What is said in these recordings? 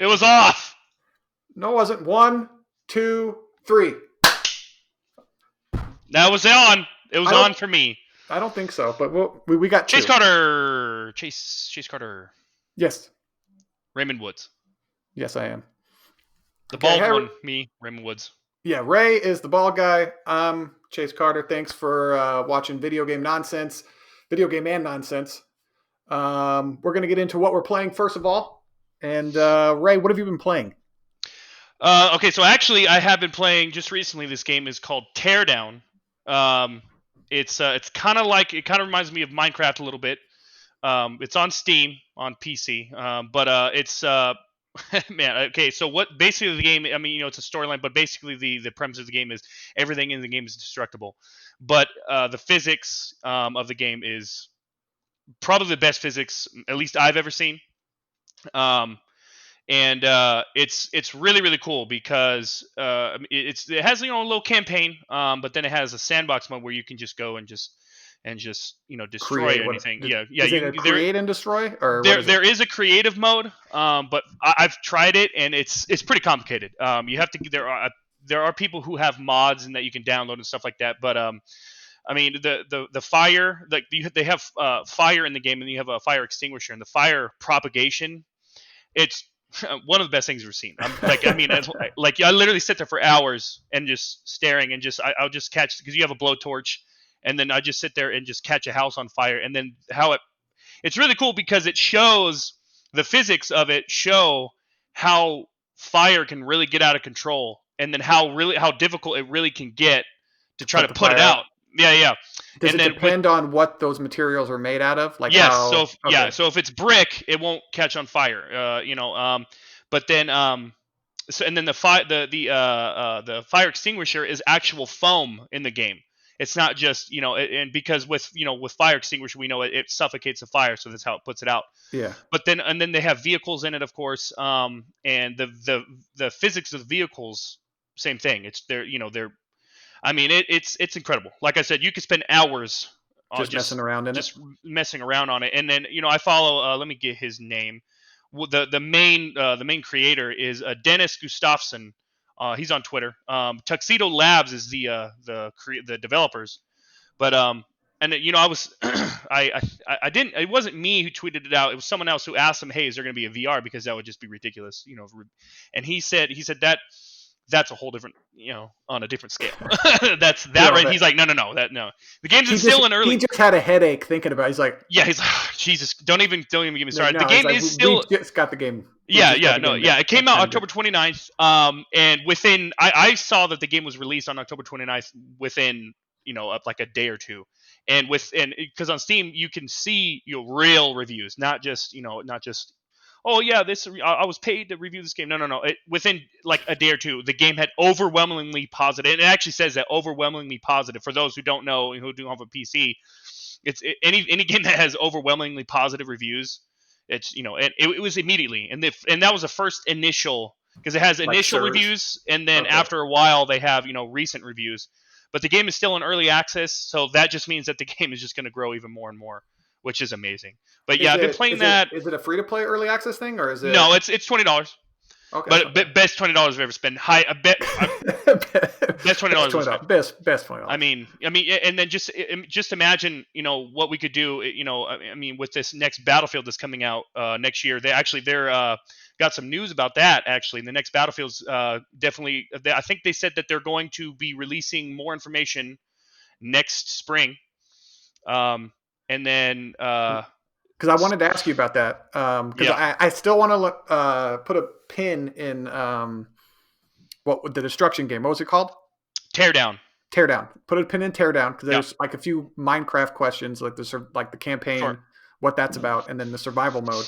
It was off. No, it wasn't. 1, 2, 3. That was on. It was on for me. I don't think so, but we got Chase two. Carter. Chase Carter. Yes. Raymond Woods. Yes, I am. The bald one, me, Raymond Woods. Yeah, Ray is the bald guy. Chase Carter. Thanks for watching Video Game and Nonsense. We're going to get into what we're playing first of all. And Ray, what have you been playing? Okay, so actually I have been playing just recently. This game is called Teardown. It's kind of reminds me of Minecraft a little bit. It's on Steam on PC, but it's man. Okay, so what basically the game? I mean, it's a storyline, but basically the premise of the game is everything in the game is destructible. But the physics of the game is probably the best physics, at least I've ever seen. And it's really really cool because it has a little campaign, but then it has a sandbox mode where you can just go and just destroy anything. Is it create and destroy, or there is a creative mode, but I've tried it and it's pretty complicated. You have to there are people who have mods and that you can download and stuff like that, but I mean the fire, like they have fire in the game, and you have a fire extinguisher, and the fire propagation, it's one of the best things we've seen. I literally sit there for hours and just staring, and I'll just catch, because you have a blowtorch, and then I just sit there and just catch a house on fire, and then it's really cool because it shows the physics of it, show how fire can really get out of control, and then how difficult it really can get to try to put it out. Yeah. Does it depend on what those materials are made out of? Like yes. So if it's brick, it won't catch on fire. But then and then the fire extinguisher is actual foam in the game. It's not just and because with fire extinguisher, we know it suffocates the fire, so that's how it puts it out. Yeah. But then they have vehicles in it, of course. And the physics of the vehicles, same thing. I mean, it's incredible. Like I said, you could spend hours just messing around in just messing around on it. And then I follow. Let me get his name. The main creator is Dennis Gustafsson. He's on Twitter. Tuxedo Labs is the developers. But and I was I didn't. It wasn't me who tweeted it out. It was someone else who asked him, "Hey, is there going to be a VR? Because that would just be ridiculous." And he said that. That's a whole different, on a different scale. That's that, right? He's like, no. The game's still in early. He just had a headache thinking about it. He's like, yeah, he's like, Jesus, don't even get me started. The game is still. We just got the game. It came out October 29th. And within, I saw that the game was released on October 29th within, like a day or two. And because on Steam you can see real reviews, not just oh yeah, I was paid to review this game. No. Within like a day or two, the game had overwhelmingly positive. And it actually says that overwhelmingly positive. For those who don't know, who don't have a PC, any game that has overwhelmingly positive reviews. It's and it was immediately, and that was the first initial, because it has initial reviews, and then after a while they have recent reviews. But the game is still in early access, so that just means that the game is just going to grow even more and more, which is amazing. But yeah, I've been playing that. Is it a free-to-play early access thing, or is it? No, it's $20. Okay. But best $20 I've ever spent. Best $20. Best $20. I mean, and then just imagine, what we could do. I mean, with this next Battlefield that's coming out next year, they're got some news about that. Actually, the next Battlefield's definitely. I think they said that they're going to be releasing more information next spring. And then because I wanted to ask you about that, because I still want to put a pin in the destruction game. What was it called? Teardown. Put a pin in Teardown, because there's like a few Minecraft questions, like the campaign, what that's about, and then the survival mode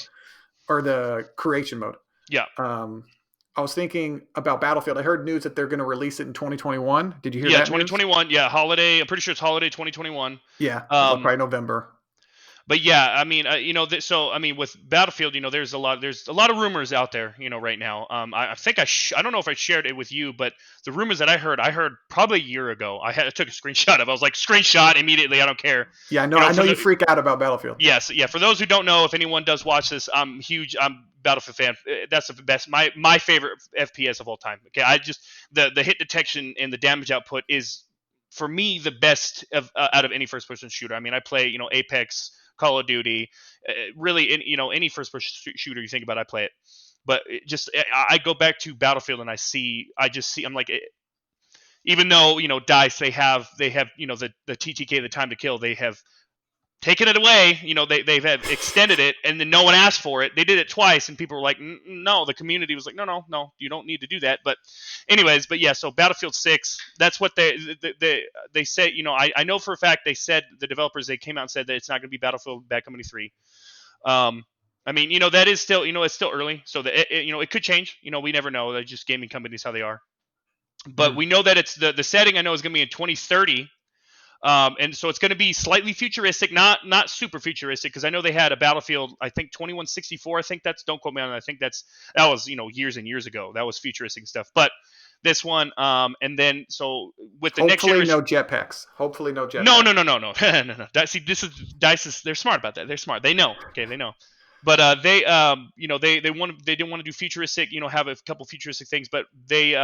or the creation mode. Yeah. I was thinking about Battlefield. I heard news that they're going to release it in 2021. Did you hear that? Yeah, 2021. News? Yeah, holiday. I'm pretty sure it's holiday 2021. Yeah, probably November. but yeah, I mean, so I mean, with Battlefield, there's a lot of rumors out there, right now. I think I don't know if I shared it with you, but the rumors that I heard probably a year ago. I took a screenshot of. I was like, screenshot immediately. I don't care. Yeah, I know. I know you freak out about Battlefield. Yes, yeah. For those who don't know, if anyone does watch this, I'm huge. I'm Battlefield fan. That's the best. My favorite FPS of all time. Okay, I just the hit detection and the damage output is for me the best out of any first person shooter. I mean, I play Apex, Call of Duty, really any first person shooter you think about, I play it. But I go back to Battlefield and I just see I'm like. Even though Dice they have the TTK, the time to kill, they have taken it away. They've extended it, and then no one asked for it. They did it twice, and people were like, "No." The community was like, "No, you don't need to do that." But, anyways, yeah. So Battlefield 6, that's what they said. I know for a fact they said the developers they came out and said that it's not going to be Battlefield Bad Company 3. I mean, that is still it's still early, so it could change. We never know. They're just gaming companies how they are. But we know that it's the setting. I know is going to be in 2030. And so it's going to be slightly futuristic, not super futuristic, because I know they had a Battlefield, I think 2164. I think don't quote me on it. I think that was years and years ago. That was futuristic stuff. But this one, and then so with the next generation, no jetpacks. Hopefully no jetpacks. No. No. See, Dice they're smart about that. They're smart. They know. Okay, they know. But they didn't want to do futuristic, have a couple futuristic things, but they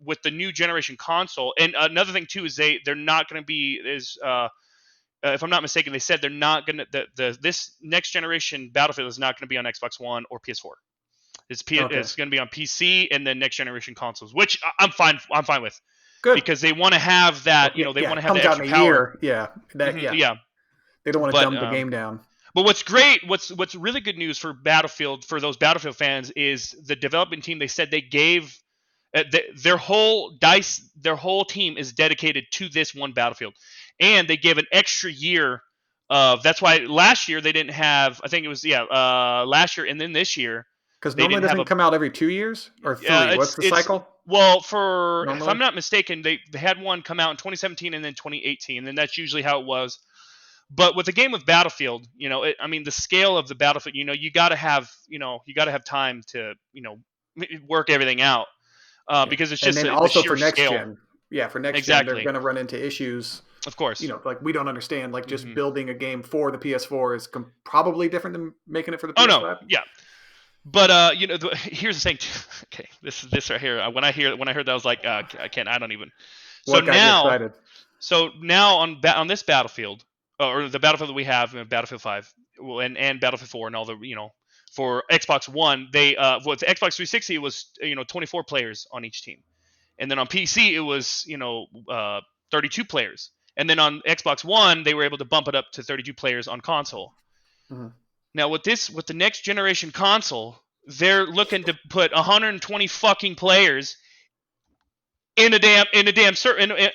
with the new generation console, and another thing too is they're not going to be if I'm not mistaken, they said they're not going to this next generation Battlefield is not going to be on Xbox One or PS4. It's going to be on PC and then next generation consoles, which I'm fine with. Good, because they want to have that, they want to have that extra power. Yeah, yeah. They don't want to dumb the game down. But what's great, what's really good news for Battlefield, for those Battlefield fans, is the development team. They said they gave their whole team is dedicated to this one Battlefield, and they gave an extra year of. That's why last year they didn't have. I think it was last year and then this year. Because normally it doesn't come out every 2 years or 3. What's the cycle? Well, if I'm not mistaken, they had one come out in 2017 and then 2018, and that's usually how it was. But with the game of Battlefield, I mean, the scale of the Battlefield, you got to have time to, work everything out, because it's just and then also for next scale. Gen. Yeah, for next gen, they're going to run into issues. Of course. Like we don't understand. Like just building a game for the PS4 is probably different than making it for the PS5. Oh no, yeah. But here's the thing. Okay, this right here. When I heard that, I was like, I can't. I don't even. So now on this Battlefield. Or the Battlefield that we have, Battlefield 5, and Battlefield 4, and all the for Xbox One, they with Xbox 360 it was 24 players on each team, and then on PC it was 32 players, and then on Xbox One they were able to bump it up to 32 players on console. Mm-hmm. Now with the next generation console, they're looking to put 120 fucking players in a damn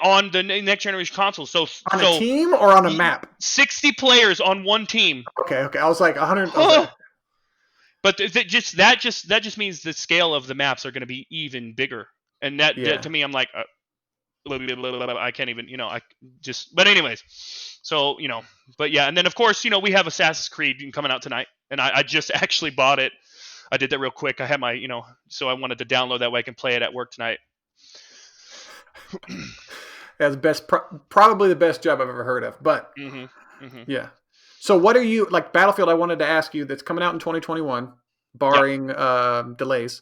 on the next generation console. So on a team or on a map? 60 players on one team. Okay. I was like 100. But that just means the scale of the maps are going to be even bigger, and that to me, I'm like, I can't even, But anyways, so but yeah, and then of course, we have Assassin's Creed coming out tonight, and I just actually bought it. I did that real quick. I had my, so I wanted to download that way I can play it at work tonight. That's probably the best job I've ever heard of. But yeah. So what are you like Battlefield? I wanted to ask you. That's coming out in 2021, barring delays.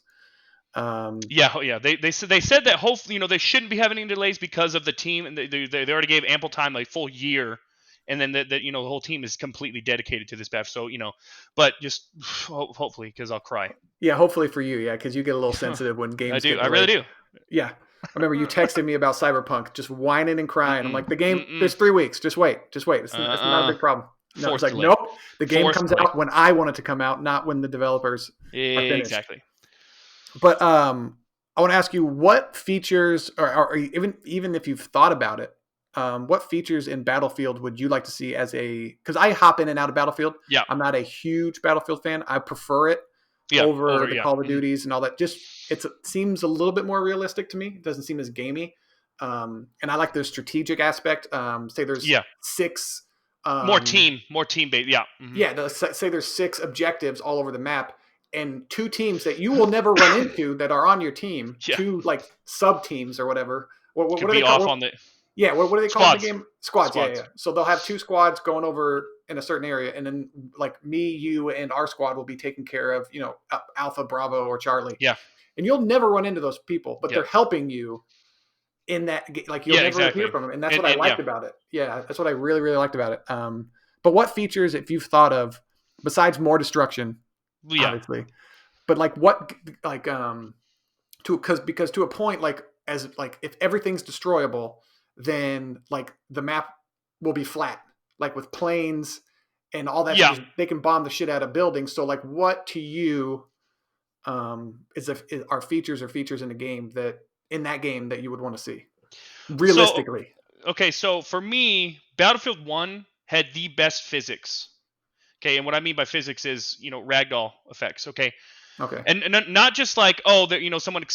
Yeah. They said that hopefully they shouldn't be having any delays because of the team, and they already gave ample time, like full year, and then the whole team is completely dedicated to this batch. So but just hopefully, because I'll cry. Yeah, hopefully for you, because you get a little sensitive when games. I do. I really do. Yeah. I remember you texted me about Cyberpunk, just whining and crying. I'm like, the game, there's 3 weeks. Just wait. It's not a big problem. No, it's like, nope. The game comes out when I want it to come out, not when the developers are finished. Exactly. But I want to ask you, what features, or even if you've thought about it, what features in Battlefield would you like to see because I hop in and out of Battlefield. Yeah. I'm not a huge Battlefield fan. I prefer it. Over the Call of Duties and all that. Just it seems a little bit more realistic to me. It doesn't seem as gamey. And I like the strategic aspect. Say there's 6 More team based. Yeah. Mm-hmm. Yeah. Say there's 6 objectives all over the map, and 2 teams that you will never run into that are on your team, 2 like sub teams or whatever. What are they called? On the yeah. What are they called in the game? Squads. Squads. Yeah. So they'll have 2 squads going over in a certain area, and then like me, you, and our squad will be taking care of Alpha, Bravo, or Charlie. Yeah. And you'll never run into those people, but they're helping you in that, like you'll never hear from them, and that's what I liked about it. Yeah, that's what I really, really liked about it. But what features, if you've thought of, besides more destruction, obviously, but like what, like because to a point, like if everything's destroyable, then like the map will be flat, like with planes and all that. Yeah, they can bomb the shit out of buildings. So like, what to you are features in the game that you would want to see realistically? So for me, Battlefield 1 had the best physics. Okay, and what I mean by physics is, ragdoll effects. Okay. And not just like, someone,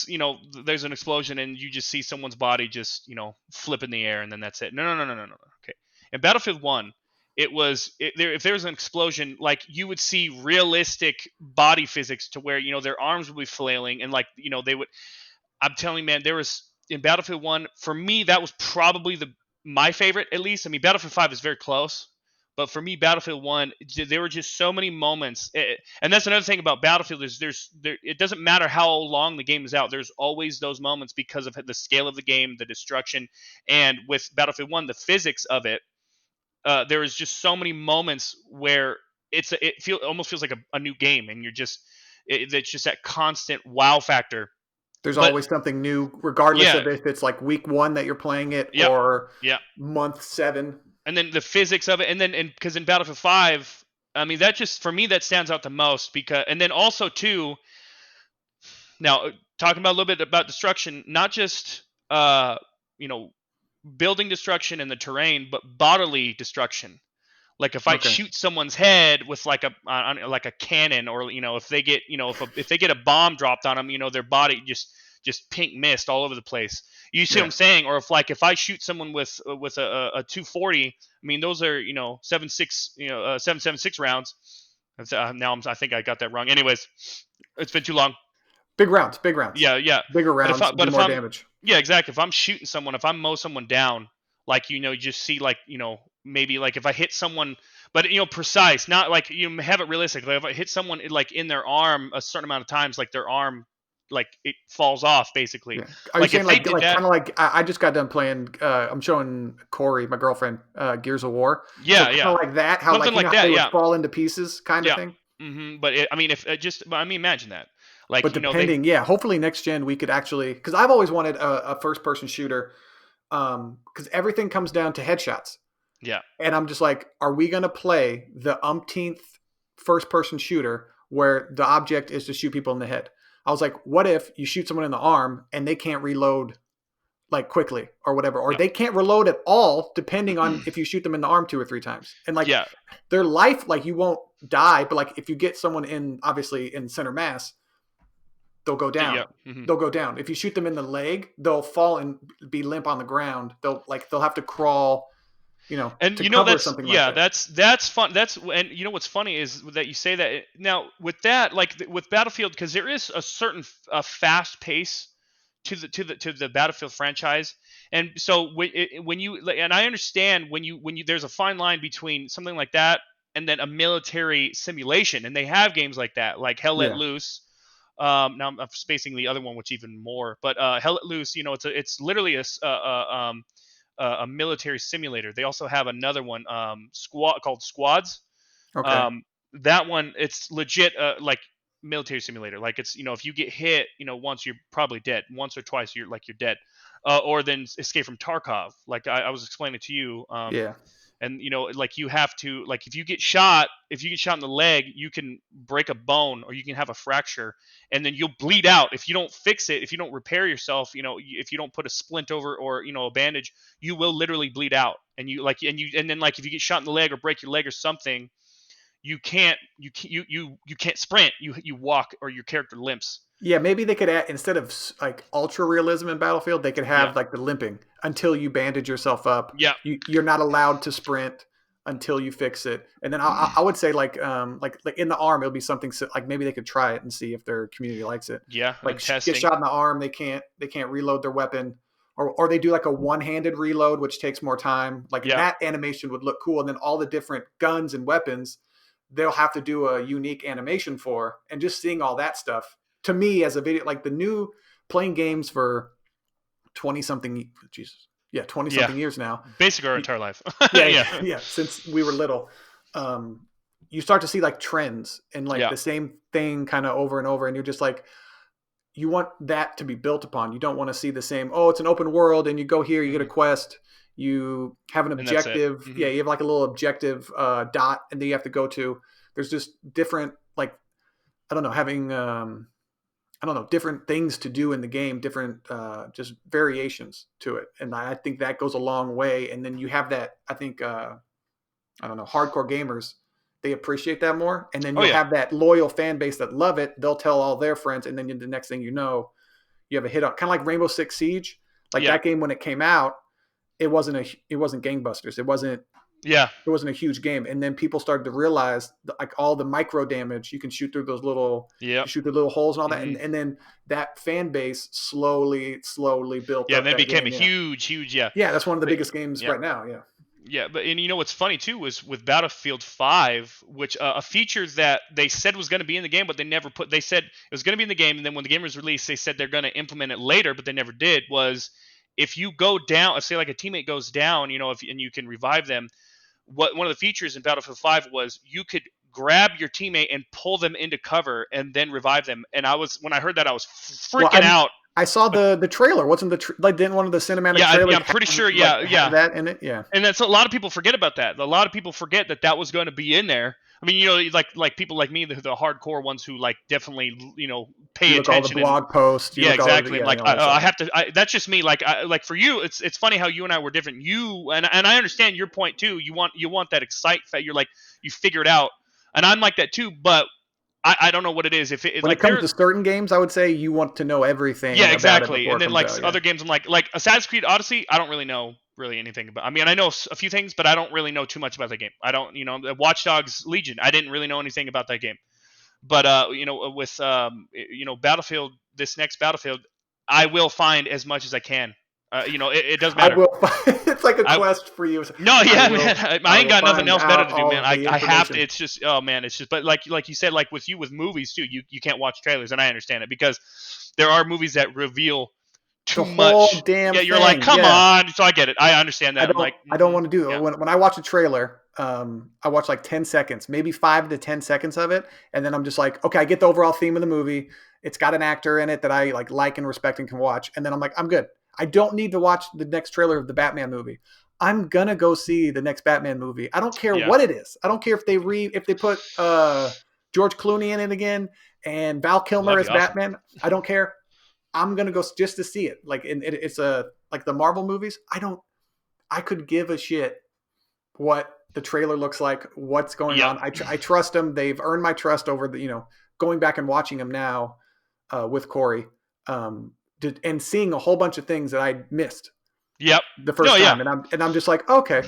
there's an explosion and you just see someone's body just, flip in the air and then that's it. No. Okay. In Battlefield 1, if there was an explosion, like you would see realistic body physics to where, their arms would be flailing and like, they would, I'm telling you, man, there was in Battlefield 1, for me, that was probably my favorite, at least. I mean, Battlefield 5 is very close, but for me, Battlefield 1, there were just so many moments. And that's another thing about Battlefield is it doesn't matter how long the game is out. There's always those moments because of the scale of the game, the destruction. And with Battlefield 1, the physics of it, there is just so many moments where almost feels like a new game, and it's just that constant wow factor. There's always something new, regardless of if it's like week 1 that you're playing it or month 7. And then the physics of it, because in Battlefield 5, I mean, that just for me that stands out the most and then also too. Now talking about a little bit about destruction, not just building destruction in the terrain, but bodily destruction. Like if I shoot someone's head with like a cannon, or if they get if they get a bomb dropped on them, their body just pink mist all over the place. You see what I'm saying? Or if I shoot someone with a 240, I mean those are 7.56 rounds. I think I got that wrong. Anyways, it's been too long. Big rounds. Yeah. Bigger rounds, but more damage. Yeah, exactly. If I'm shooting someone, if I mow someone down, like you just see like maybe like if I hit someone, but precise, not like have it realistic. Like if I hit someone like in their arm a certain amount of times, like their arm, like it falls off basically. Yeah. Are you saying like kind of like I just got done playing? I'm showing Corey, my girlfriend, Gears of War. Yeah, so kind of like that. How something like that. They would fall into pieces, kind of thing. Mm-hmm. But imagine that. Like, but depending, hopefully next gen we could actually, because I've always wanted a first person shooter, because everything comes down to headshots. Yeah. And I'm just like, are we going to play the umpteenth first person shooter where the object is to shoot people in the head? I was like, what if you shoot someone in the arm and they can't reload like quickly or whatever, or they can't reload at all, depending on if you shoot them in the arm 2 or 3 times. And like their life, like you won't die, but like if you get someone obviously in center mass, they'll go down. Yeah. Mm-hmm. They'll go down. If you shoot them in the leg, they'll fall and be limp on the ground. They'll have to crawl, and to cover something like that. that's fun. And what's funny is that you say that now with that, like with Battlefield, because there is a certain fast pace to the Battlefield franchise, and so when you, and I understand when you there's a fine line between something like that and then a military simulation, and they have games like that, like Hell Let Loose. Now I'm spacing the other one, which even more, but Hell Let Loose, it's literally a military simulator. They also have another one called Squads. Okay. That one, it's legit like military simulator. Like it's if you get hit once, you're probably dead. Once or twice, you're dead. Or then Escape from Tarkov, like I was explaining to you. And like you have to, like if you get shot in the leg, you can break a bone or you can have a fracture, and then you'll bleed out if you don't fix it. If you don't repair yourself, if you don't put a splint over or a bandage, you will literally bleed out. And then like if you get shot in the leg or break your leg or something, you can't sprint. You walk, or your character limps. Yeah, maybe they could add, instead of like ultra realism in Battlefield, they could have like the limping until you bandage yourself up. Yeah, you're not allowed to sprint. until you fix it. And then I would say like in the arm, it'll be something like maybe they could try it and see if their community likes it. Yeah, like get shot in the arm, they can't reload their weapon, or they do like a one-handed reload, which takes more time. Like that animation would look cool, and then all the different guns and weapons they'll have to do a unique animation for. And just seeing all that stuff to me as a video, like the new playing games for 20 something years now, basically our entire life. Since we were little. You start to see like trends and like the same thing kind of over and over, and you're just like, you want that to be built upon. You don't want to see the same, it's an open world and you go here, you get a quest, you have an objective. You have like a little objective dot, and then you have to go to. There's just different, like, I don't know, having different things to do in the game, different just variations to it. And I think that goes a long way. And then you have that, I think, hardcore gamers, they appreciate that more. And then you'll have that loyal fan base that love it. They'll tell all their friends. And then the next thing you know, you have a hit on, kind of like Rainbow Six Siege. Like that game, when it came out, it wasn't gangbusters. It wasn't a huge game. And then people started to realize like all the micro damage, you can shoot through those little, shoot through little holes and all that. And then that fan base slowly built up. Yeah, that became a huge. Yeah, that's one of the biggest games right now. Yeah. Yeah, but and you know what's funny too was with Battlefield 5, which a feature that they said was going to be in the game, but they never put. They said it was going to be in the game, and then when the game was released, they said they're going to implement it later, but they never did. Was if you go down, say like a teammate goes down, and you can revive them. One of the features in Battlefield 5 was you could grab your teammate and pull them into cover and then revive them. And when I heard that, I was freaking out. I saw the trailer. Wasn't didn't one of the cinematic trailers? Yeah, I'm pretty sure. Have that in it. Yeah. And that's a lot of people forget about that. A lot of people forget that was going to be in there. I mean, like people like me, the hardcore ones who like definitely pay attention. All the blog posts. Exactly. I have to. That's just me. Like for you, it's funny how you and I were different. You and I understand your point too. You want that excitement. You're like you figure it out, and I'm like that too. But I don't know what it is. When it comes to certain games, I would say you want to know everything. Yeah, exactly. And then other games, I'm like Assassin's Creed Odyssey, I don't really know anything about. I mean, I know a few things, but I don't really know too much about that game. I don't, Watch Dogs Legion, I didn't really know anything about that game. But with Battlefield, this next Battlefield, I will find as much as I can. It does matter. It's like a quest for you. No, yeah, man. I ain't got nothing else better to do, man. I have to. It's just, oh man, it's just. But like you said, like with movies too, you can't watch trailers, and I understand it because there are movies that reveal too much. Damn yeah, you're like, come on. So I get it. I understand that. I don't want to do it. When I watch a trailer, I watch like 10 seconds, maybe 5 to 10 seconds of it, and then I'm just like, okay, I get the overall theme of the movie. It's got an actor in it that I like and respect and can watch, and then I'm like, I'm good. I don't need to watch the next trailer of the Batman movie. I'm gonna go see the next Batman movie. I don't care what it is. I don't care if they put George Clooney in it again and Val Kilmer as Batman. I don't care. I'm gonna go just to see it. Like it's like the Marvel movies. I could give a shit what the trailer looks like, what's going on. I trust them. They've earned my trust over the going back and watching them now with Corey. And seeing a whole bunch of things that I missed. Yep. The first time, and I'm just like, okay,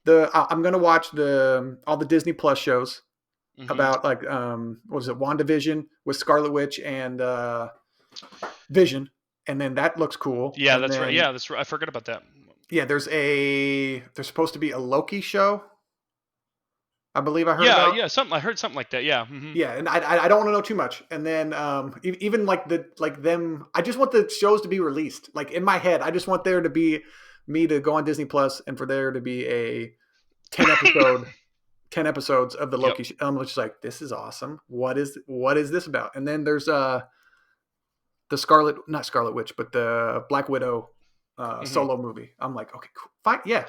I'm gonna watch all the Disney Plus shows about like what was it, WandaVision with Scarlet Witch and Vision, and then that looks cool. Yeah, that's right. Yeah, that's right. I forgot about that. Yeah, there's supposed to be a Loki show. I believe I heard about. Yeah, I heard something like that. Yeah. Mm-hmm. Yeah, and I don't want to know too much. And then even like them, I just want the shows to be released. Like in my head, I just want there to be me to go on Disney Plus and for there to be a 10 episodes of the Loki show. I'm just like, this is awesome. What is this about? And then there's the not Scarlet Witch, but the Black Widow solo movie. I'm like, okay, cool. Fine. Yeah.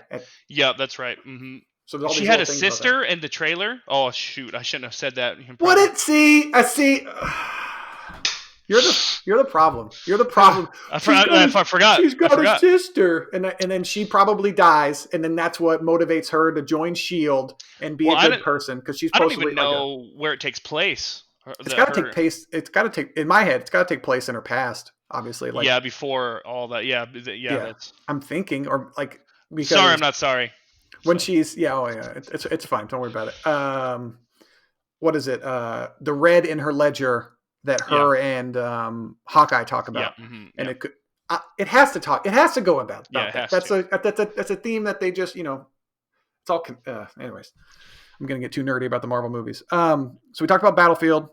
Yeah, that's right. Mm-hmm. So she had a sister in the trailer. Oh shoot! I shouldn't have said that. What it? See. You're the problem. You're the problem. I forgot. She's got a sister, and then she probably dies, and then that's what motivates her to join Shield and be a good person because she's. I don't even know where it takes place. It's got to take place. It's got to take in my head. It's got to take place in her past, obviously. Like before all that. Yeah. I'm thinking, or like. Sorry, I'm not sorry. When she's it's fine. Don't worry about it. What is it? The red in her ledger that her and Hawkeye talk about, and it has to talk. It has to go about that. That's a theme that they just it's all. Anyways, I'm gonna get too nerdy about the Marvel movies. So we talked about Battlefield.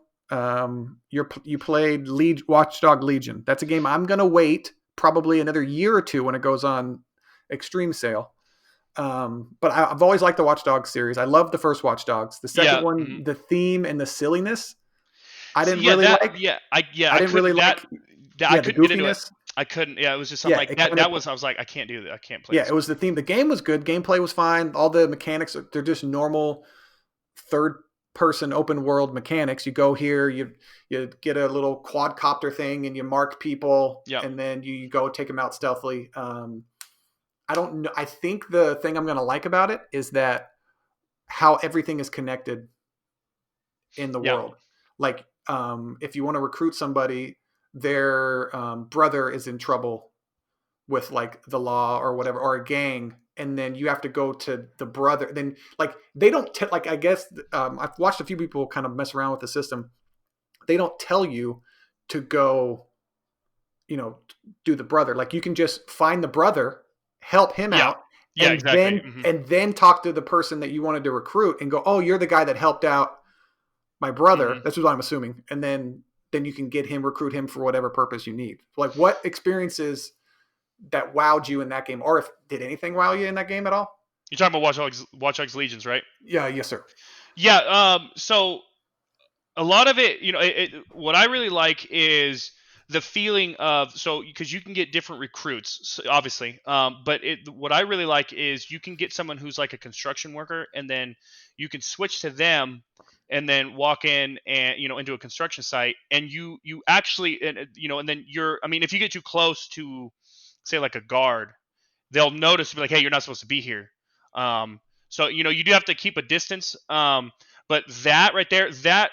You played Watchdog Legion. That's a game I'm gonna wait probably another year or two when it goes on Extreme sale. But I've always liked the Watch Dogs series. I love the first Watch Dogs. The second one, the theme and the silliness, I didn't really like. I didn't really like. I couldn't get into it. I couldn't. Yeah, it was just something like that. I was like, I can't do that. I can't play. Yeah, it was the theme. The game was good. Gameplay was fine. All the mechanics, they're just normal third-person open world mechanics. You go here, you get a little quadcopter thing, and you mark people, and then you go take them out stealthily. I don't know. I think the thing I'm going to like about it is that how everything is connected in the world. Like, if you want to recruit somebody, their brother is in trouble with like the law or whatever, or a gang, and then you have to go to the brother. Then like they don't like. I guess I've watched a few people kind of mess around with the system. They don't tell you to go, do the brother. Like you can just find the brother, help him out, and then talk to the person that you wanted to recruit and go, oh, you're the guy that helped out my brother. That's what I'm assuming. And then you can recruit him for whatever purpose you need. Like what experiences that wowed you in that game, or did anything wow you in that game at all? You're talking about Watch Dogs Legions, right? Yeah. Yes, sir. Yeah. So a lot of it, what I really like is the feeling of, because you can get different recruits, obviously, but what I really like is you can get someone who's like a construction worker, and then you can switch to them and then walk in and into a construction site, and you actually and then if you get too close to say like a guard, they'll notice and be like, hey, you're not supposed to be here. So you do have to keep a distance, but that right there, that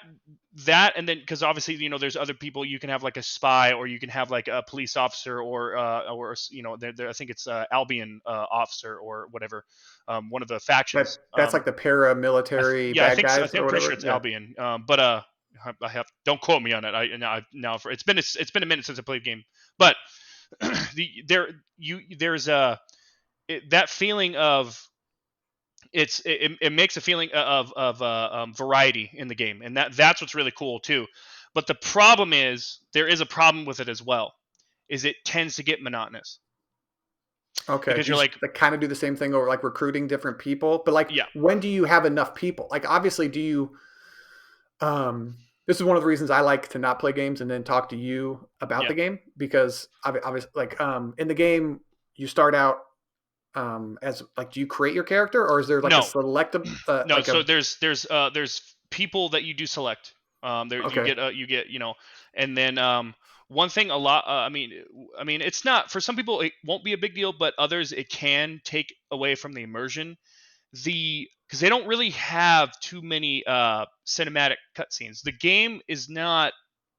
and then because obviously there's other people, you can have like a spy, or you can have like a police officer, or I think it's Albion officer or whatever, one of the factions. That's like the paramilitary bad guys. I think I'm pretty sure it's Albion, but I have, don't quote me on it. It's been a minute since I played the game, but there's that feeling of it makes a feeling of variety in the game, and that's what's really cool too. But the problem is, there is a problem with it as well, is it tends to get monotonous. Okay, because you're like kind of do the same thing over like recruiting different people, but like when do you have enough people? Like obviously, do you? This is one of the reasons I like to not play games and then talk to you about the game, because obviously, like in the game, you start out as like, do you create your character, or is there like a selective? So there's people that you do select. You get and then one thing a lot. It's not, for some people it won't be a big deal, but others it can take away from the immersion. Because they don't really have too many cinematic cutscenes. The game is not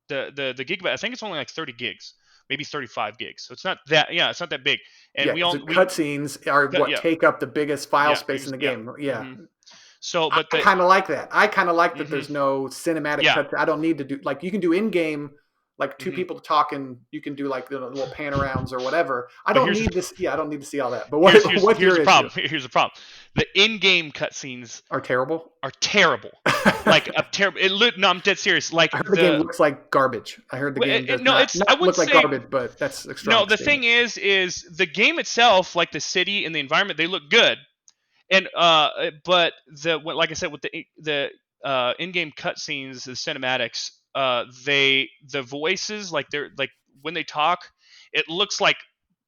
the gigabyte. I think it's only like 30 gigs, maybe 35 gigs. So it's not that. Yeah, it's not that big. And cutscenes are what take up the biggest file space in the game. Yeah. Mm-hmm. So, but I kind of like that. I kind of like that. There's no cinematic cut. I don't need to do, like, you can do in game. Like two people talking, you can do like little pan arounds or whatever. I don't need this. Yeah, I don't need to see all that. But here's the problem. Here's the problem. The in-game cutscenes are terrible. Like terrible. No, I'm dead serious. Like I heard the game looks like garbage. I heard the game does not look like garbage, but that's extreme. No, the thing is the game itself, like the city and the environment, they look good. And but like I said, with the in-game cutscenes, the cinematics. The voices, like they're like when they talk, it looks like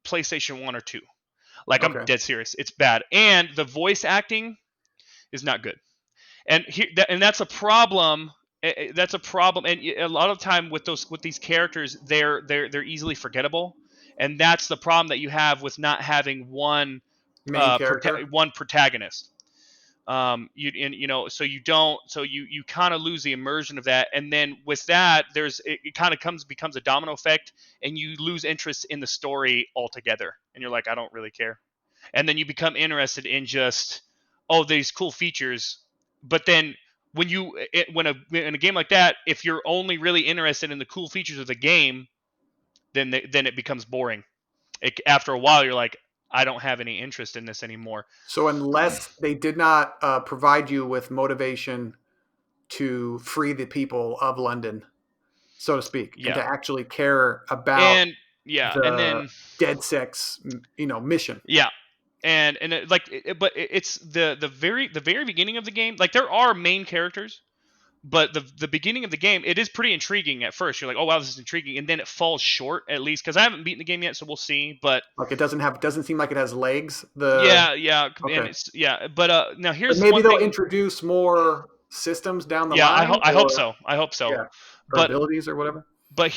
PlayStation 1 or 2. Like I'm dead serious. It's bad. And the voice acting is not good. And that's a problem. That's a problem. And a lot of time with these characters, they're easily forgettable. And that's the problem that you have with not having one one protagonist. So you kind of lose the immersion of that, and then with that it kind of becomes a domino effect, and you lose interest in the story altogether, and you're like, I don't really care, and then you become interested in just oh, these cool features, but then when in a game like that, if you're only really interested in the cool features of the game, then it becomes boring. After a while, you're like, I don't have any interest in this anymore. So unless they did not provide you with motivation to free the people of London, so to speak, and to actually care about and and the then dead sex, mission. But it's the very beginning of the game. Like, there are main characters, but the beginning of the game, it is pretty intriguing at first. You're like, oh wow, this is intriguing, and then it falls short, at least because I haven't beaten the game yet, so we'll see. But like, it doesn't seem like it has legs. Okay. And it's but now here's but maybe one they'll thing. introduce more systems down the Yeah, line. I hope so. I hope so. Yeah, or But abilities or whatever. but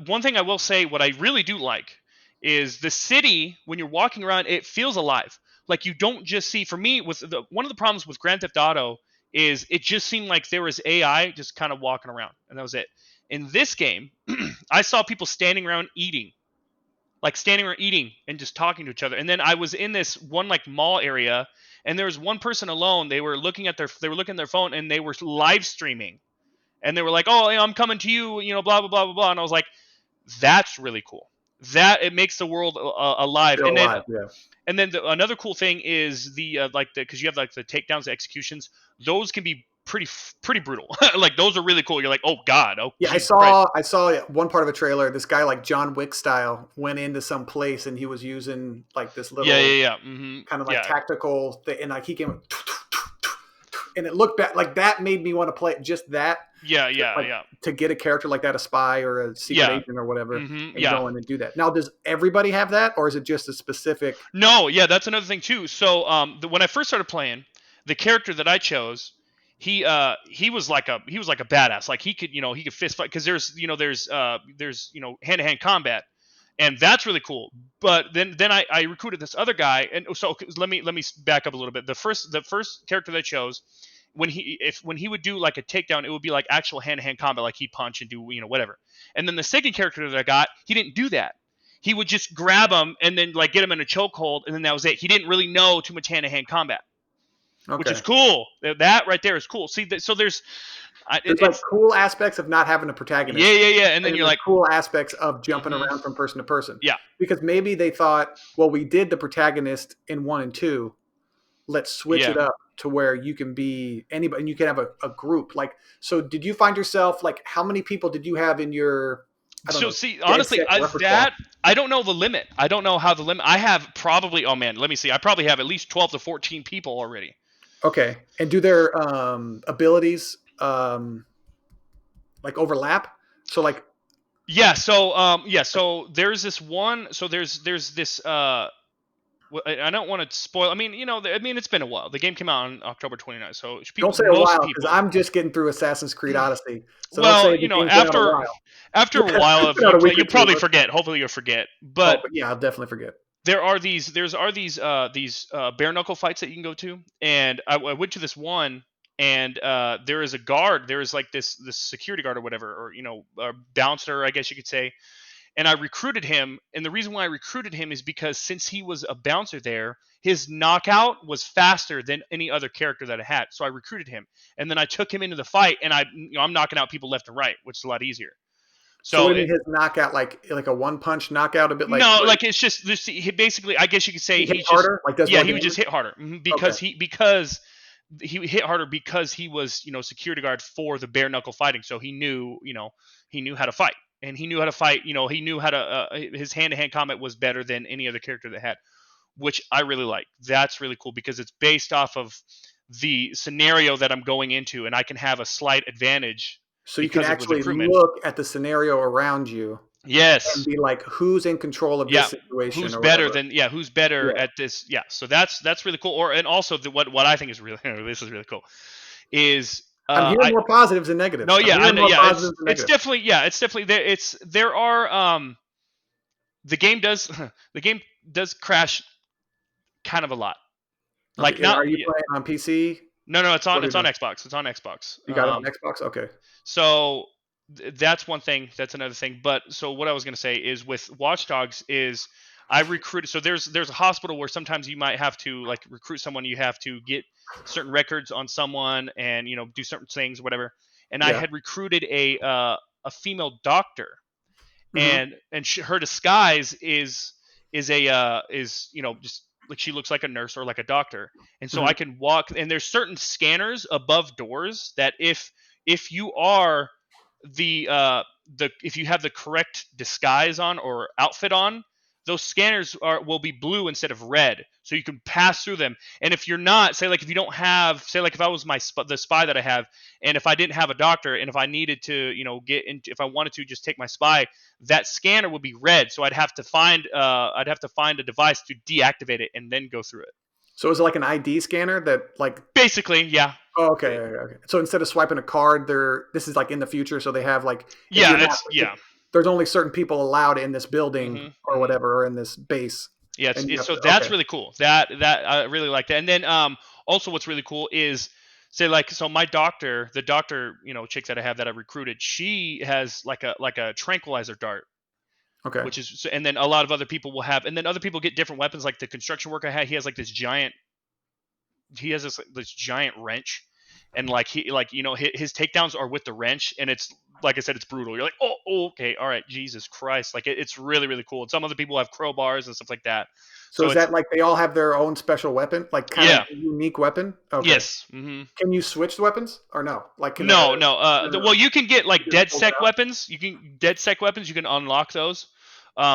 one thing I will say, what I really do like is the city. When you're walking around, it feels alive. Like, you don't just see. For me, one of the problems with Grand Theft Auto is it just seemed like there was AI just kind of walking around, and that was it. In this game, I saw people standing around eating, and just talking to each other. And then I was in this one like mall area, and there was one person alone. They were looking at their phone, and they were live streaming, and they were like, "Oh, I'm coming to you," blah blah blah blah blah. And I was like, "That's really cool. That it makes the world alive." Still alive, yeah. And then another cool thing is because you have like the takedowns, the executions. Those can be pretty brutal. Like, those are really cool. You're like, oh god, oh yeah. Jesus I saw one part of a trailer. This guy, like John Wick style, went into some place and he was using like this little kind of like tactical thing, and like he came and it looked like that made me want to play just that. To get a character like that, a spy or a secret agent or whatever, and go in and do that. Now, does everybody have that, or is it just a specific? No, that's another thing too. So when I first started playing, the character that I chose, he was like a badass. Like, he could fist fight, because there's hand-to-hand combat, and that's really cool. But then I recruited this other guy, and so let me back up a little bit. The first character that I chose, when he would do like a takedown, it would be like actual hand-to-hand combat, like he'd punch and do whatever. And then the second character that I got, he didn't do that. He would just grab him and then like get him in a chokehold, and then that was it. He didn't really know too much hand-to-hand combat, which is cool. That right there is cool. See, so there's like cool aspects of not having a protagonist. Yeah. And then you're like, cool aspects of jumping around from person to person. Yeah. Because maybe they thought, well, we did the protagonist in 1 and 2. Let's switch it up to where you can be anybody, and you can have a group. Like, so did you find yourself, like, how many people did you have in your? Honestly, I don't know the limit. I don't know how the limit. I have probably, oh man, let me see. I probably have at least 12 to 14 people already. Okay. And do their abilities like overlap? So like, so there's this one. So there's this. I don't want to spoil. I mean, it's been a while. The game came out on October 29th, so don't say a while, because I'm just getting through Assassin's Creed Odyssey. So after a while, you'll probably forget. Hopefully, you'll forget. But yeah, I'll definitely forget. There are these bare knuckle fights that you can go to, and I went to this one, and there is a guard. There is like this security guard or whatever, or a bouncer, I guess you could say. And I recruited him, and the reason why I recruited him is because since he was a bouncer there, his knockout was faster than any other character that I had. So I recruited him, and then I took him into the fight, and I'm knocking out people left and right, which is a lot easier. So his knockout, like a one-punch knockout, a bit like no, like it's just this. He basically, I guess you could say, he hit harder. He would just hit harder because he hit harder because he was security guard for the bare knuckle fighting, so he knew how to fight. And he knew how to fight. He knew how to. His hand-to-hand combat was better than any other character that had, which I really like. That's really cool because it's based off of the scenario that I'm going into, and I can have a slight advantage. So you can actually look at the scenario around you. Yes. And be like, who's in control of this situation? Who's better Who's better at this? Yeah. So that's really cool. And also what I think is really this is really cool is. I'm hearing more positives than negatives. No, yeah, I know. Yeah, it's definitely there. There are the game does crash kind of a lot. Like, okay, are you playing on PC? No, it's on Xbox. It's on Xbox. You got it on Xbox? Okay. So that's one thing. That's another thing. But so what I was going to say is with Watch Dogs is I recruited. So there's a hospital where sometimes you might have to like recruit someone. You have to get certain records on someone and do certain things, whatever. And I Yeah. had recruited a female doctor, Mm-hmm. and her disguise is a is just like she looks like a nurse or like a doctor, and so Mm-hmm. I can walk. And there's certain scanners above doors that if you are the if you have the correct disguise on or outfit on, those scanners will be blue instead of red, so you can pass through them. And if you're not, say like if you don't have, say like if I was the spy that I have, and if I didn't have a doctor, and if I needed to get into, if I wanted to just take my spy, that scanner would be red, so I'd have to find a device to deactivate it and then go through it. So is it like an ID scanner that like? Basically, yeah. Oh, okay, okay. So instead of swiping a card, this is like in the future. So they have like if Yeah, you're not, yeah. there's only certain people allowed in this building or Mm-hmm. whatever, or in this base. Yeah, And so to, that's okay. really cool. That I really like that. And then also what's really cool is, say like, so my doctor, the doctor chick that I have that I recruited, she has like a tranquilizer dart, Okay. which is, and then a lot of other people will have, and then other people get different weapons. Like the construction worker I had, he has like this giant, this giant wrench, and like his takedowns are with the wrench, and it's like I said, it's brutal. You're like, oh okay, all right, Jesus Christ, like it's really really cool. And some other people have crowbars and stuff like that. So So is it's, that like they all have their own special weapon, like kind of yeah, unique weapon? Okay. yes. Mm-hmm. Can you switch the weapons or no? Like can No, no. Well, you can get like you just dead pull it sec out? weapons. You can unlock those.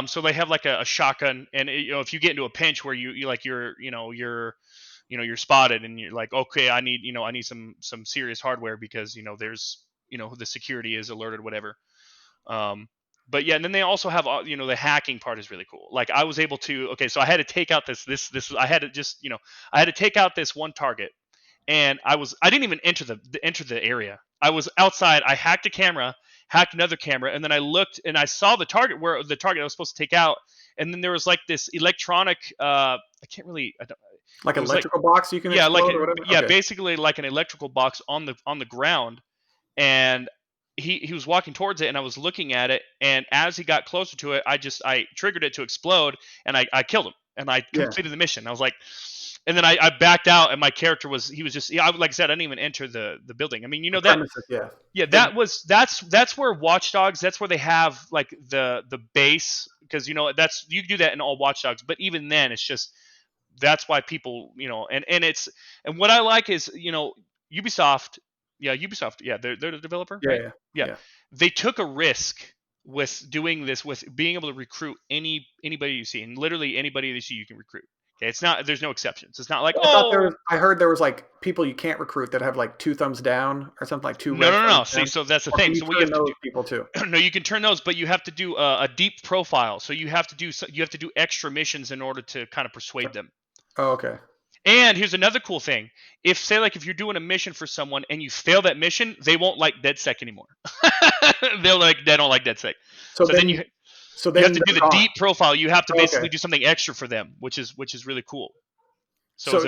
So they have like a shotgun, and if you get into a pinch where you like you're spotted, and you're like, okay, I need some serious hardware because there's the security is alerted, whatever. Um, but yeah, and then they also have the hacking part is really cool. Like I was able to, okay, so I had to take out this I had to just I had to take out this one target, and I didn't even enter the area. I was outside. I hacked a camera, hacked another camera, and then I looked and I saw the target I was supposed to take out. And then there was like this electronic, I can't really, Like it was like, electrical box you can yeah, like, explode or whatever? yeah, Okay. basically like an electrical box on the ground. And he was walking towards it, and I was looking at it, and as he got closer to it, I triggered it to explode, and I killed him, and I Yeah. completed the mission. I was like, and then I backed out, and my character he was just, yeah, like I said, I didn't even enter the building. I mean, The that, premises, yeah. yeah, that's where Watch Dogs, that's where they have like the base, because that's, you can do that in all Watch Dogs, but even then it's just, that's why people, and it's, and what I like is, Ubisoft, Ubisoft, yeah, they're the developer, Yeah, right? yeah. Yeah, Yeah. they took a risk with doing this, with being able to recruit anybody you see, and literally anybody you see you can recruit. Okay, it's not, there's no exceptions. It's not like, oh, I heard there was like people you can't recruit that have like 2 thumbs down or something, like two no, red no, thumbs no. See, down. so that's the Or can thing. you So what you turn have to those do, people too? no, you can turn those, but you have to do a deep profile. So you have to do extra missions in order to kind of persuade them. Oh, okay. And here's another cool thing: if, say like, if you're doing a mission for someone and you fail that mission, they won't like DedSec anymore. They don't like DedSec. So So then then, you have to do they're the gone. deep profile. You have to Oh, okay. basically do something extra for them, which is really cool. So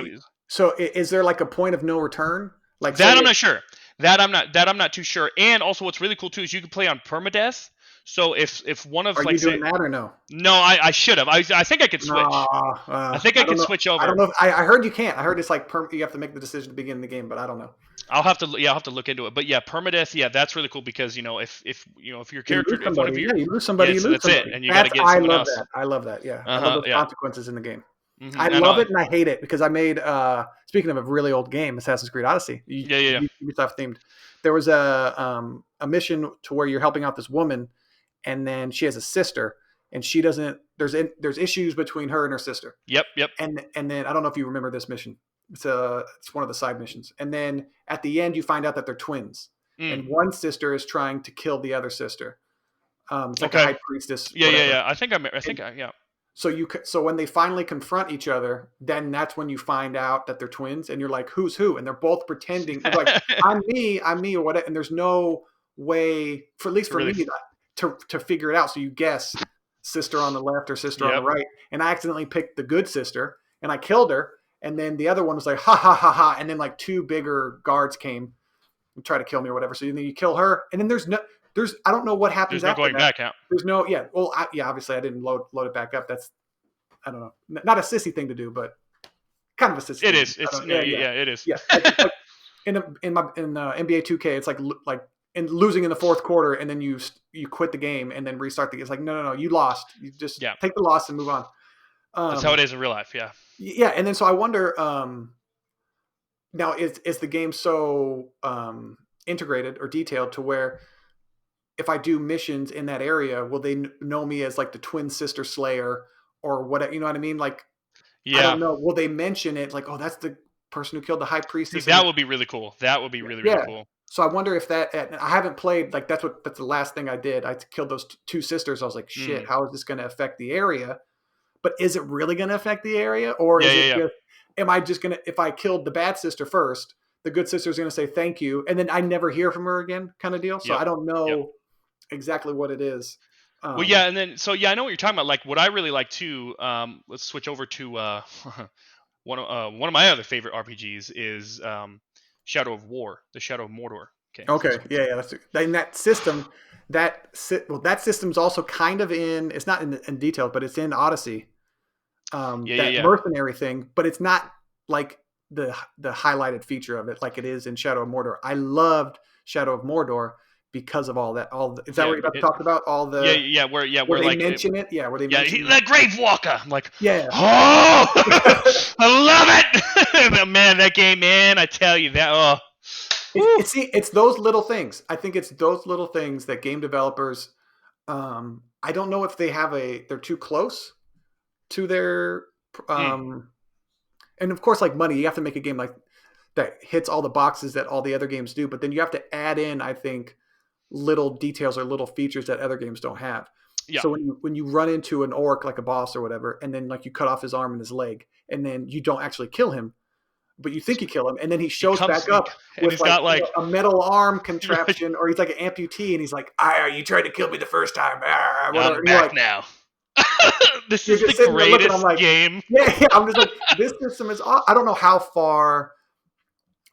So is there like a point of no return? Like that say I'm not sure. That I'm not too sure. And also, what's really cool too is you can play on permadeath. So if one of, are like, you say, doing that or no? no, I should have. I think I could No, switch. I think I I don't could know. switch I don't over. know. I heard you can't. I heard it's like you have to make the decision to begin the game, but I don't know. I'll have to look into it. But yeah, permadeath, yeah, that's really cool because if your You character, lose if one somebody. of your, Yeah, you lose yeah, somebody. You lose that's it, somebody. and you got to get I someone love else. that. I love that. Yeah, I love Uh-huh, those yeah. consequences in the game. I I love know. it and I hate it because I made. Speaking of a really old game, Assassin's Creed Odyssey, Yeah, yeah, Ubisoft themed. There was a mission to where you're helping out this woman, and then she has a sister, and she doesn't. There's issues between her and her sister. yep, yep. And then I don't know if you remember this mission. It's one of the side missions. And then at the end, you find out that they're twins, Mm, and one sister is trying to kill the other sister. It's like a okay. high priestess, Yeah, yeah, whatever. yeah. I And think yeah. so when they finally confront each other, then that's when you find out that they're twins, and you're like, who's who? And they're both pretending. They're like, I'm me, or whatever. And there's no way, for at least To for really, me, to figure it out. So you guess sister on the left or sister on the yep. right, and I accidentally picked the good sister, and I killed her. And then the other one was like, ha ha ha ha, and then like 2 bigger guards came and tried to kill me or whatever. So then you kill her, and then I don't know what happens There's no after going that. back out. There's no, yeah. Well, yeah. Obviously, I didn't load it back up. That's I don't know, not a sissy thing to do, but kind of a sissy. It thing. is. It's it is. Yeah, it's like in NBA 2K, it's like losing in the fourth quarter, and then you quit the game and then restart the game. It's like no, you lost. You just take the loss and move on. That's how it is in real life. Yeah. Yeah, and then so I wonder. Now is the game so integrated or detailed to where if I do missions in that area, will they know me as like the twin sister slayer or whatever? You know what I mean? Like, I don't know. Will they mention it? Like, oh, that's the person who killed the high priestess. That would be really cool. That would be really cool. So I wonder if that. I haven't played. Like, that's the last thing I did. I killed those two sisters. I was like, shit, how is this going to affect the area? But is it really going to affect the area, or is it just? Am I just gonna? If I killed the bad sister first, the good sister is going to say thank you, and then I never hear from her again, kind of deal. So I don't know exactly what it is. Well, yeah, and then I know what you're talking about. Like, what I really like too. Let's switch over to one of my other favorite RPGs is Shadow of War, the Shadow of Mordor. Okay. Yeah. That's in that system. That system's also kind of in. It's not in detail, but it's in Odyssey. Mercenary thing, but it's not like the highlighted feature of it like it is in Shadow of Mordor. I loved Shadow of Mordor because of all that. Is that what you're about to talk about? All the where they like mention it. Yeah, where they mention the Grave Walker. I'm like, oh, I love it, man. That game, man. I tell you that. Oh, it's those little things. I think it's those little things that game developers. I don't know if they're too close to their and of course, like money, you have to make a game like that hits all the boxes that all the other games do, but then you have to add in, I think, little details or little features that other games don't have. So when you run into an orc, like a boss or whatever, and then like you cut off his arm and his leg, and then you don't actually kill him, but you think you kill him, and then he shows back up with like a metal arm contraption, or he's like an amputee, and he's like, you tried to kill me the first time. I'm back now. This is the greatest game. Yeah, I'm just like, this system is. I don't know how far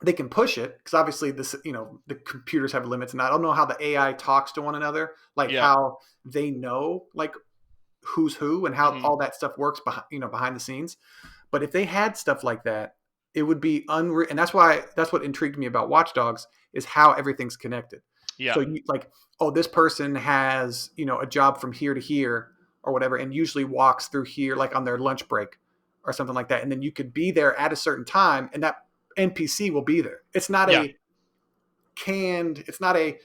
they can push it, because obviously the computers have limits, and I don't know how the AI talks to one another, like how they know like who's who and how all that stuff works behind the scenes. But if they had stuff like that, it would be unreal, and that's what intrigued me about Watch Dogs is how everything's connected. So you, like, oh, this person has a job from here to here or whatever, and usually walks through here like on their lunch break or something like that, and then you could be there at a certain time, and that NPC will be there. It's not it's not a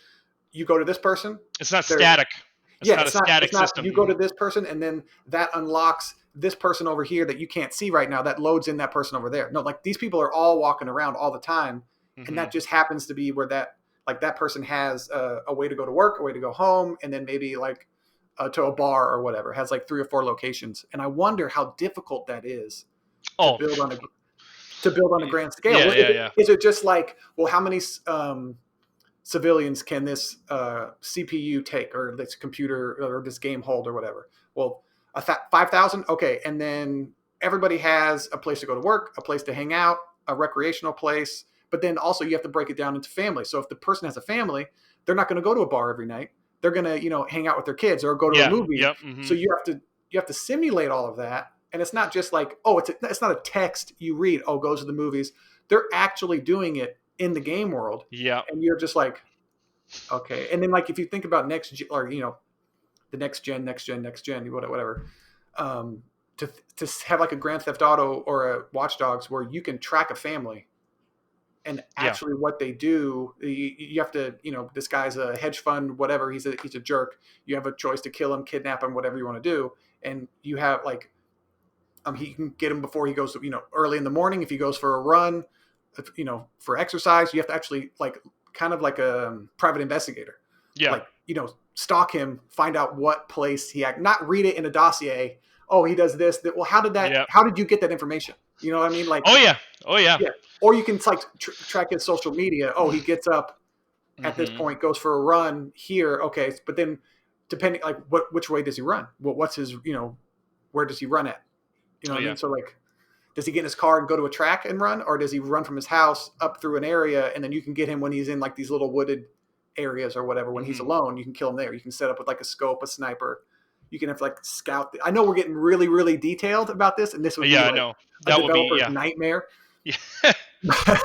you go to this person. It's not static. It's not a static system. You go to this person, and then that unlocks this person over here that you can't see right now. That loads in that person over there. No, like these people are all walking around all the time, and that just happens to be where that person has a way to go to work, a way to go home, and then maybe like to a bar or whatever. Has like 3 or 4 locations, and I wonder how difficult that is to build on a grand scale. Is it just like, well, how many civilians can this CPU take, or this computer or this game hold, or whatever? Well, 5,000. Okay. And then everybody has a place to go to work, a place to hang out, a recreational place, but then also you have to break it down into family. So if the person has a family, they're not going to go to a bar every night. They're going to, hang out with their kids or go to a movie. So you have to simulate all of that. And it's not just like, it's not a text you read, goes to the movies. They're actually doing it in the game world. Yeah. And you're just like, okay. And then like, if you think about the next gen, whatever, to have like a Grand Theft Auto or a Watch Dogs where you can track a family and actually what they do, you have to, this guy's a hedge fund, whatever. He's a jerk. You have a choice to kill him, kidnap him, whatever you want to do. And you have like, he can get him before he goes, early in the morning. If he goes for a run, for exercise, you have to actually like kind of like a private investigator. Yeah. Like, stalk him, find out what place not read it in a dossier. Oh, he does this. Well, how did you get that information? You know what I mean? Like, oh yeah. Or you can like track his social media. Oh, he gets up at this point, goes for a run here. Okay. But then depending like which way does he run? Well, what's his, where does he run at? You know what I mean? So like, does he get in his car and go to a track and run, or does he run from his house up through an area, and then you can get him when he's in like these little wooded areas or whatever. When he's alone, you can kill him there. You can set up with like a scope, a sniper, You can have like scout. I know we're getting really, really detailed about this, and this would be I like know. a That would be developer's nightmare. Yeah.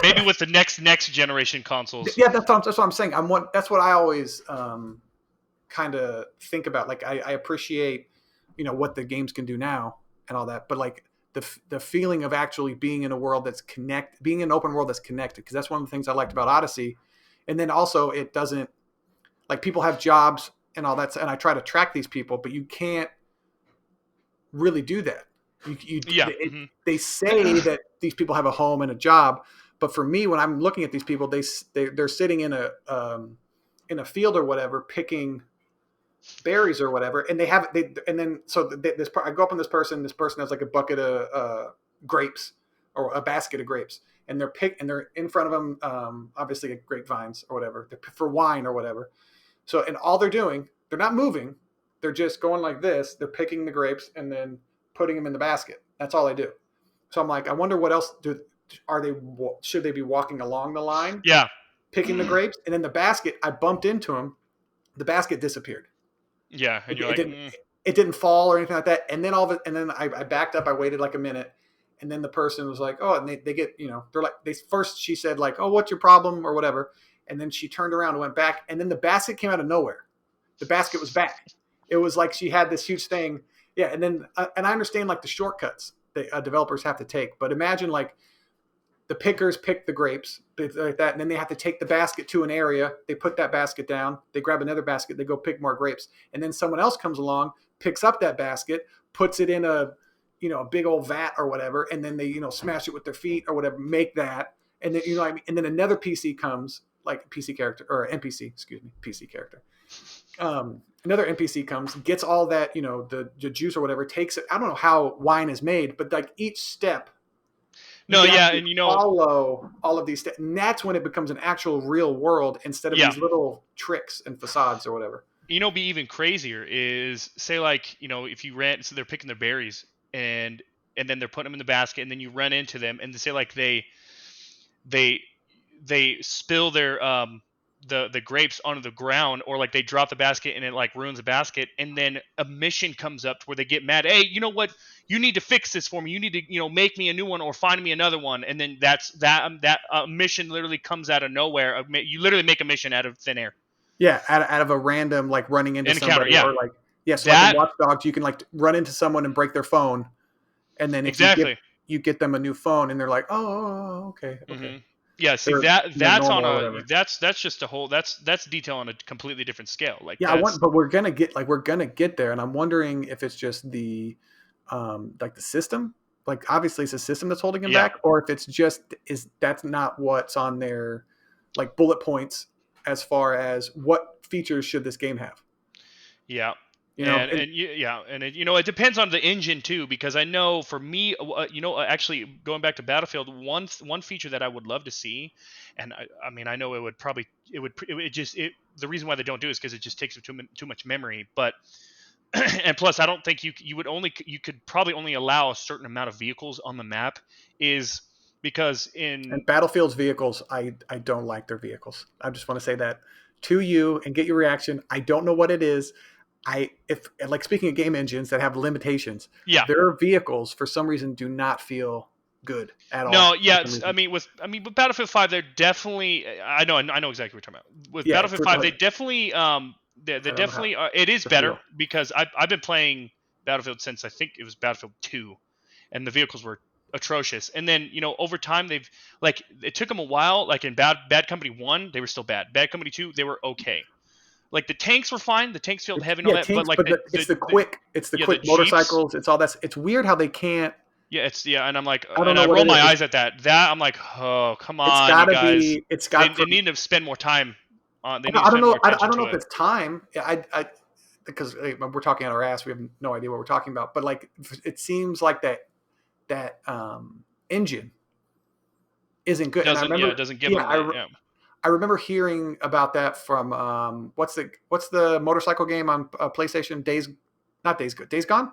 Maybe with the next generation consoles. Yeah, that's what I'm saying. That's what I always kind of think about. Like I appreciate, what the games can do now and all that, but like the feeling of actually being in a world that's being in an open world that's connected, because that's one of the things I liked about Odyssey. And then also it doesn't, like, people have jobs and all that, and I try to track these people, but you can't really do that. They say that these people have a home and a job, but for me, when I'm looking at these people, they're sitting in a field or whatever, picking berries or whatever, and I go up on this person. This person has like a bucket of grapes or a basket of grapes, and they're in front of them, obviously grapevines or whatever, for wine or whatever. So, and all they're doing, they're not moving, they're just going like this. They're picking the grapes and then putting them in the basket. That's all they do. So I'm like, I wonder what else should they be walking along the line? Yeah. Picking the grapes, and then the basket, I bumped into them. The basket disappeared. Yeah. And it didn't fall or anything like that. And then I backed up. I waited like a minute, and then the person was like, oh, and they get, they're like, first she said like, oh, what's your problem or whatever. And then she turned around and went back, and then the basket came out of nowhere. The basket was back. It was like she had this huge thing. Yeah. And then, and I understand like the shortcuts that developers have to take, but imagine like the pickers pick the grapes like that, and then they have to take the basket to an area. They put that basket down. They grab another basket. They go pick more grapes, and then someone else comes along, picks up that basket, puts it in a big old vat or whatever, and then they smash it with their feet or whatever, make that, and then what I mean? And then another PC comes, like PC character or NPC, excuse me, PC character. Another NPC comes, gets all that the juice or whatever, takes it. I don't know how wine is made, but like each step. No, yeah, and follow all of these steps, and that's when it becomes an actual real world instead of these little tricks and facades or whatever. Be even crazier is, say like, if you ran, so they're picking their berries and then they're putting them in the basket, and then you run into them, and they say like they spill their the grapes onto the ground, or like they drop the basket and it like ruins the basket, and then a mission comes up to where they get mad. Hey, you know what? You need to fix this for me. You need to make me a new one or find me another one. And then that mission literally comes out of nowhere. You literally make a mission out of thin air. Yeah, out of a random like running into somebody, yeah. or like so like in Watch Dogs, you can like run into someone and break their phone, and then if you get them a new phone, and they're like, oh, okay. Mm-hmm. Yeah, see that's on a that's just a whole that's detail on a completely different scale. Like but we're gonna get there, and I'm wondering if it's just the like the system, like obviously it's a system that's holding him back, or if it's just that's not what's on their like bullet points as far as what features should this game have. Yeah. It depends on the engine too, because I know for me, actually going back to Battlefield, one feature that I would love to see, and I know the reason why they don't do it is because it just takes up too much memory, but and plus I don't think you could probably only allow a certain amount of vehicles on the map, is because in Battlefield's vehicles, I don't like their vehicles. I just want to say that to you and get your reaction. I don't know what it is. Speaking of game engines that have limitations, their vehicles for some reason do not feel good at all. No, yeah, with Battlefield 5, they're definitely. I know exactly what you're talking about. With Battlefield 5, they definitely they definitely are. It is better because I've been playing Battlefield since I think it was Battlefield 2, and the vehicles were atrocious. And then over time they've it took them a while. Like in Bad Company 1, they were still bad. Bad Company 2, they were okay. Like the tanks were fine. The tanks feel heavy and all that, but like it's the quick motorcycles. It's all that. It's weird how they can't. Yeah, and I'm like, I roll my eyes at that. I'm like, oh, come on, you guys. They need to spend more time on. I don't know if it's time. Because we're talking out our ass. We have no idea what we're talking about. But like, it seems like that engine isn't good. It doesn't give them that. I remember hearing about that from what's the motorcycle game on PlayStation? Days Gone.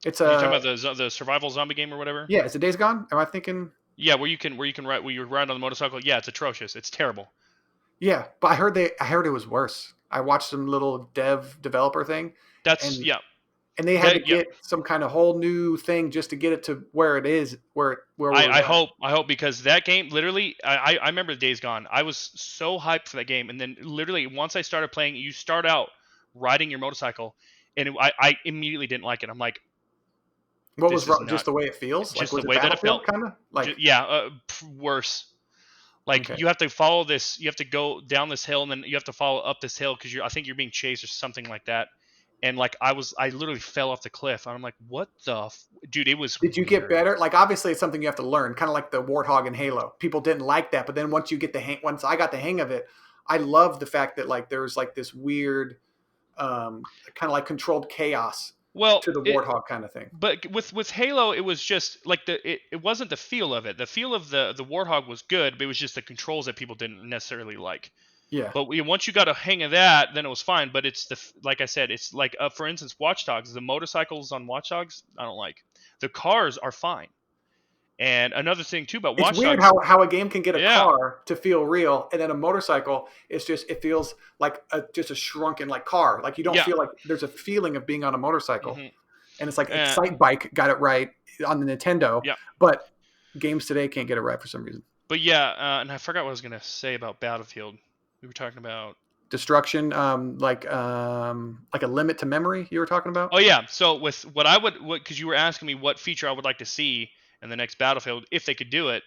It's you talking about the survival zombie game or whatever? Yeah, is it Days Gone? Am I thinking? Yeah, where you ride on the motorcycle. Yeah, it's atrocious. It's terrible. Yeah, but I heard it was worse. I watched some little developer thing, That's and yeah. and they had to get some kind of whole new thing just to get it to where it is, where I hope because that game literally, I remember the days gone. I was so hyped for that game, and then literally once I started playing, you start out riding your motorcycle, and I immediately didn't like it. I'm like, what this was is wrong? not Just the way it feels? Like, just the was it way that it felt. Battlefield kind of like? Worse. Like Okay. you have to follow this, you have to go down this hill, and then you have to follow up this hill because I think you're being chased or something like that. And like I literally fell off the cliff. And I'm like, what the, dude? It was Did you get weird. better? Like, obviously, it's something you have to learn, kind of like the Warthog in Halo. People didn't like that, but then once you get the hang, once I got the hang of it, I love the fact that like there's like this weird, kind of like controlled chaos Well, to the Warthog kind of thing. but with Halo, it was just like it wasn't the feel of it. The feel of the Warthog was good, but it was just the controls that people didn't necessarily like. Yeah. But once you got a hang of that, then it was fine. But it's like I said, it's like for instance, Watch Dogs. The motorcycles on Watch Dogs, I don't like. The cars are fine. And another thing too about It's Watch weird Dogs, how a game can get a car to feel real, and then a motorcycle, it feels like just a shrunken like car. Like you don't feel like there's a feeling of being on a motorcycle. Mm-hmm. And it's like Excite Bike got it right on the Nintendo, but games today can't get it right for some reason. But yeah, and I forgot what I was gonna say about Battlefield. We were talking about destruction, like a limit to memory. You were talking about. Oh yeah. So with because you were asking me what feature I would like to see in the next Battlefield if they could do it,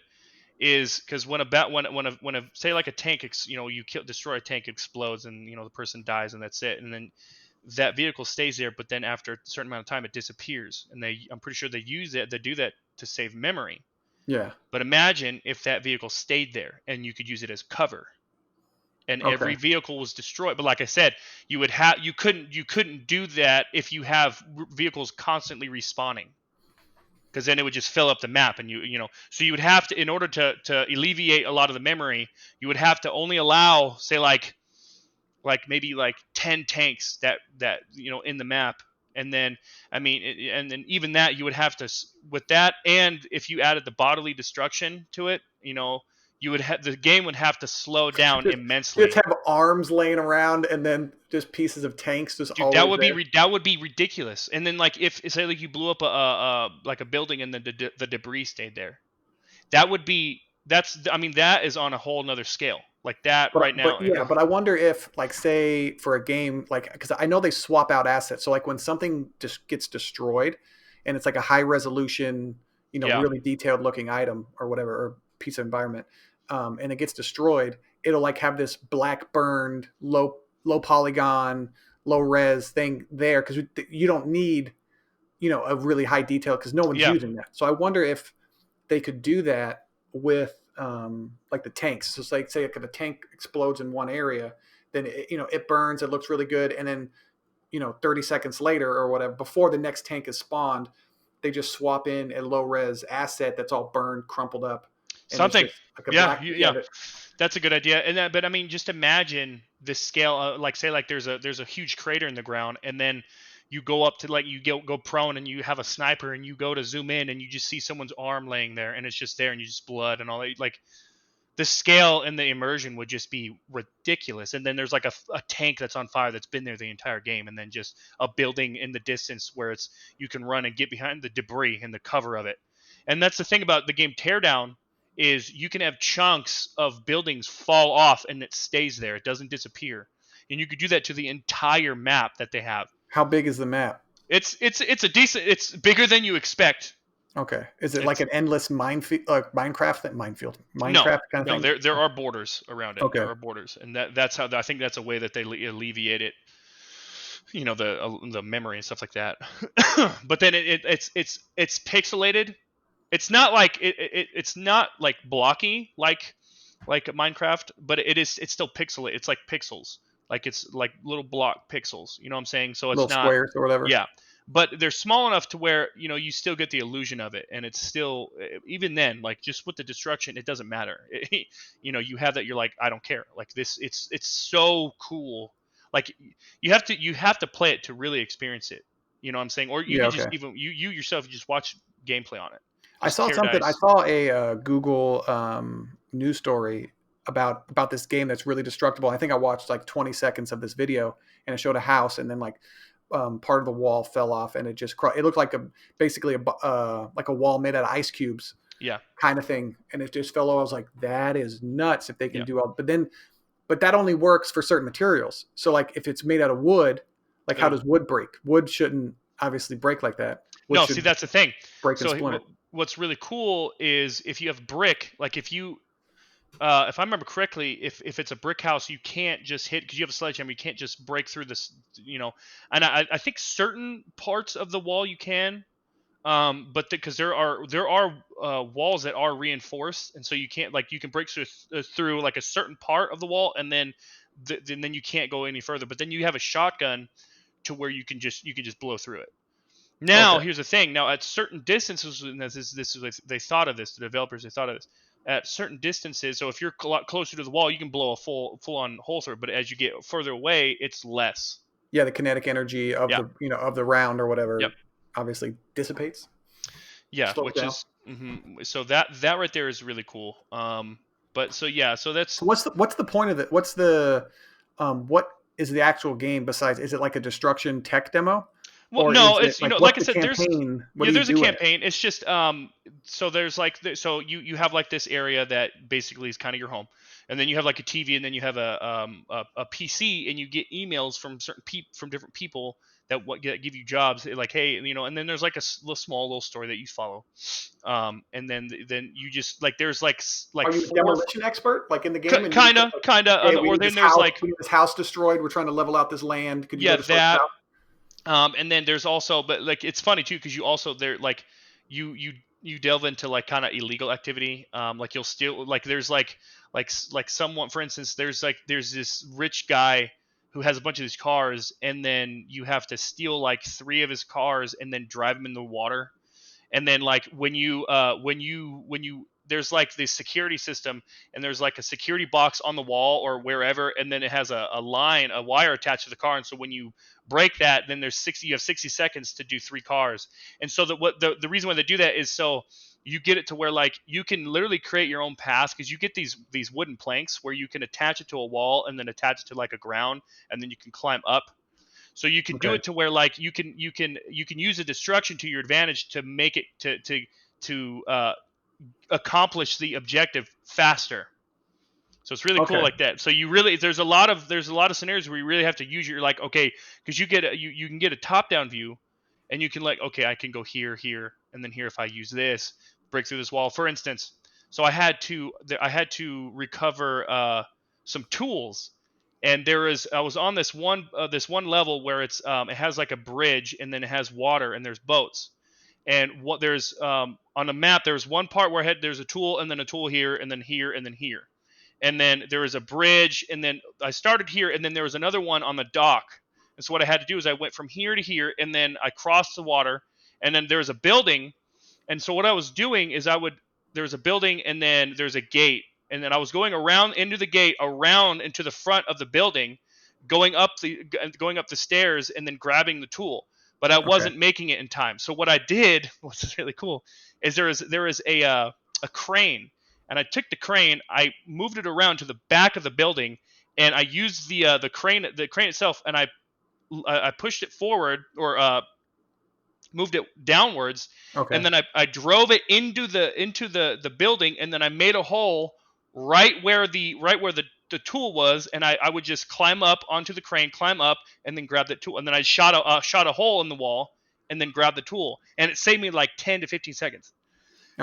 is because when a say like a tank, you destroy a tank, explodes, and the person dies, and that's it, and then that vehicle stays there, but then after a certain amount of time it disappears, and I'm pretty sure they do that to save memory. Yeah. But imagine if that vehicle stayed there and you could use it as cover, and every vehicle was destroyed. But like I said, you couldn't do that if you have vehicles constantly respawning, because then it would just fill up the map, and so you would have to, in order to alleviate a lot of the memory, you would have to only allow, say, like maybe like 10 tanks that in the map. And then and then even that, you would have to, with that, and if you added the bodily destruction to it, the game would have to slow down immensely. Just have arms laying around, and then just pieces of tanks just always that would there. That would be ridiculous. And then like if say like you blew up a building and the debris stayed there, that is on a whole nother scale. Like that now. But I wonder if, like, say for a game, like, because I know they swap out assets. So like when something just gets destroyed, and it's like a high resolution, really detailed looking item or whatever, or piece of environment, and it gets destroyed, it'll like have this black burned, low polygon, low res thing there, because you don't need, a really high detail, because no one's using that. So I wonder if they could do that with like the tanks. So it's like, say if a tank explodes in one area, then it burns, it looks really good, and then 30 seconds later or whatever, before the next tank is spawned, they just swap in a low res asset that's all burned, crumpled up. Something. That's a good idea. And but I mean, just imagine the scale. Like say like there's a huge crater in the ground, and then you go up to, like, you go prone, and you have a sniper, and you go to zoom in, and you just see someone's arm laying there, and it's just there, and you just blood and all that. Like, the scale and the immersion would just be ridiculous. And then there's like a tank that's on fire that's been there the entire game, and then just a building in the distance where you can run and get behind the debris and the cover of it. And that's the thing about the game Teardown, is you can have chunks of buildings fall off and it stays there. It doesn't disappear. And you could do that to the entire map that they have. How big is the map? It's a decent. It's bigger than you expect. Okay. Is it like an endless minefield, Minecraft kind of thing? No, there are borders around it. Okay. There are borders, and that's how I think that's a way that they alleviate it. The memory and stuff like that. But then it's pixelated. It's not like it's not like blocky like Minecraft, but it's still pixelated. It's like pixels. Like it's like little block pixels. You know what I'm saying? So it's little not squares or whatever. Yeah. But they're small enough to where, you still get the illusion of it. And it's still, even then, like, just with the destruction, it doesn't matter. You have that, you're like, I don't care. Like this, it's so cool. Like you have to play it to really experience it. You know what I'm saying? Or you can just even, you yourself, just watch gameplay on it. I saw something. I saw a Google news story about this game that's really destructible. I think I watched like 20 seconds of this video, and it showed a house, and then like part of the wall fell off, and it looked like basically a wall made out of ice cubes, kind of thing, and it just fell over. I was like, that is nuts if they can do all. But that only works for certain materials. So like if it's made out of wood, like how does wood break? Wood shouldn't obviously break like that. Wood see, that's the thing. Break and splinter. What's really cool is if you have brick, like if I remember correctly, if it's a brick house, you can't just hit, because you have a sledgehammer, you can't just break through this, and I think certain parts of the wall you can, but because there are walls that are reinforced, and so you can't, like, you can break through like a certain part of the wall, and then then you can't go any further. But then you have a shotgun to where you can just blow through it. Now, here's the thing. Now, at certain distances, and this is they thought of this. The developers, they thought of this. At certain distances, so if you're a lot closer to the wall, you can blow a full-on hole through it. But as you get further away, it's less. Yeah, the kinetic energy of the round or whatever obviously dissipates. Yeah, which down. Is so that right there is really cool. But so that's. So what's the point of it? What's the what is the actual game besides? Is it like a destruction tech demo? Well, no, it's like I said, there's a campaign. It's just so there's like so you have like this area that basically is kind of your home, and then you have like a TV, and then you have a PC, and you get emails from from different people that give you jobs, like, hey, and then there's like a small little story that you follow, and then you just like there's like are you a demolition expert like in the game? Kind of, hey, or then there's like this house destroyed. We're trying to level out this land. Could you go to that. And then there's also, but like it's funny too, because you also there like you delve into like kind of illegal activity. Like you'll steal, like there's like someone, for instance, there's this rich guy who has a bunch of these cars, and then you have to steal like 3 of his cars and then drive them in the water. And then like when you there's like this security system, and there's like a security box on the wall or wherever, and then it has a wire attached to the car, and so when you break that, then you have 60 seconds to do 3 cars. And so the reason why they do that is so you get it to where like you can literally create your own paths, because you get these wooden planks where you can attach it to a wall and then attach it to like a ground, and then you can climb up. So you can do it to where like you can use the destruction to your advantage to make it to accomplish the objective faster. So it's really cool like that. So there's a lot of scenarios where you really have to use your, like, okay, because you can get a top down view, and you can like, okay, I can go here, and then here if I use this, break through this wall, for instance. So I had to recover some tools, and I was on this one level where it's it has like a bridge, and then it has water, and there's boats. And what there's on the map, there's one part where there's a tool, and then a tool here, and then here, and then here. And then there was a bridge, and then I started here, and then there was another one on the dock. And so what I had to do is I went from here to here, and then I crossed the water, and then there's a building. And so what I was doing is there's a building, and then there's a gate. And then I was going around into the gate, around into the front of the building, going up the stairs, and then grabbing the tool. But I wasn't making it in time. So what I did, which is really cool, is there is a crane, and I took the crane, I moved it around to the back of the building, and I used the crane itself, and I pushed it forward, or moved it downwards, and then I drove it into the building, and then I made a hole right where the tool was, and I would just climb up onto the crane, climb up, and then grab that tool, and then I shot a hole in the wall, and then grab the tool, and it saved me like 10 to 15 seconds.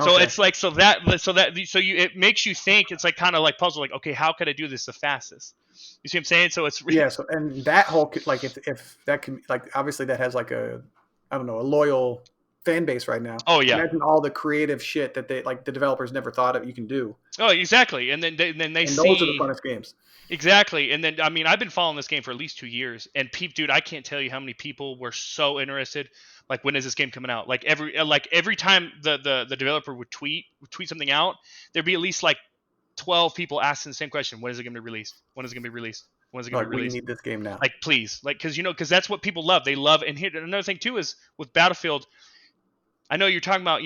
So it's like it makes you think. It's like kind of like puzzle, like, okay, how could I do this the fastest? You see what I'm saying? So it's really So and that whole, like, if that can, like, obviously that has like a loyal fan base right now. Oh yeah, imagine all the creative shit that the developers never thought of you can do. Oh, exactly. And then they see those are the funnest games. Exactly. And then, I mean, I've been following this game for at least 2 years, and dude, I can't tell you how many people were so interested. Like, when is this game coming out? Like every time the developer would tweet something out, there'd be at least like 12 people asking the same question: when is it going to be released? When is it going to be released? When is it going to be released? We need this game now. Like, please, like, because that's what people love. They love. And here, another thing too is with Battlefield. I know you're talking about,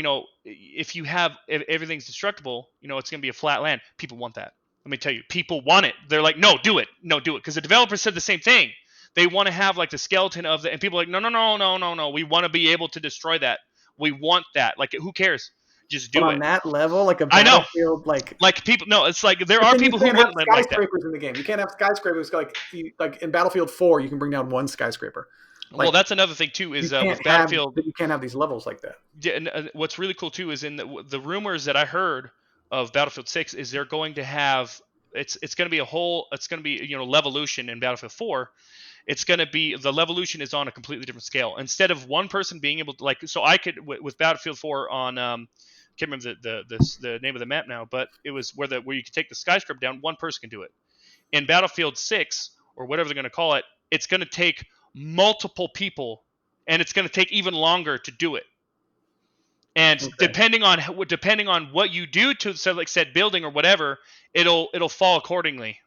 if everything's destructible, it's going to be a flat land. People want that. let me tell you, people want it. They're like, no, do it, because the developers said the same thing. They want to have like the skeleton of the, and people are like, no. We want to be able to destroy that. We want that. Like, who cares? Just do but it. on that level, like a I know. Battlefield, like people. No, it's like there are people who wouldn't live like that. Skyscrapers in the game. You can't have skyscrapers like in Battlefield 4. You can bring down one skyscraper. Like, well, that's another thing too. Is with Battlefield, you can't have these levels like that. Yeah, and what's really cool too is in the rumors that I heard of Battlefield 6 is they're going to have it's going to be Levolution in Battlefield 4. It's going to be the Levolution is on a completely different scale. Instead of one person being able to so I could with Battlefield 4 on can't remember the name of the map now, but it was where you could take the skyscraper down. One person can do it. In Battlefield 6 or whatever they're going to call it, it's going to take multiple people, and it's going to take even longer to do it. And depending on what you do to said building or whatever, it'll fall accordingly,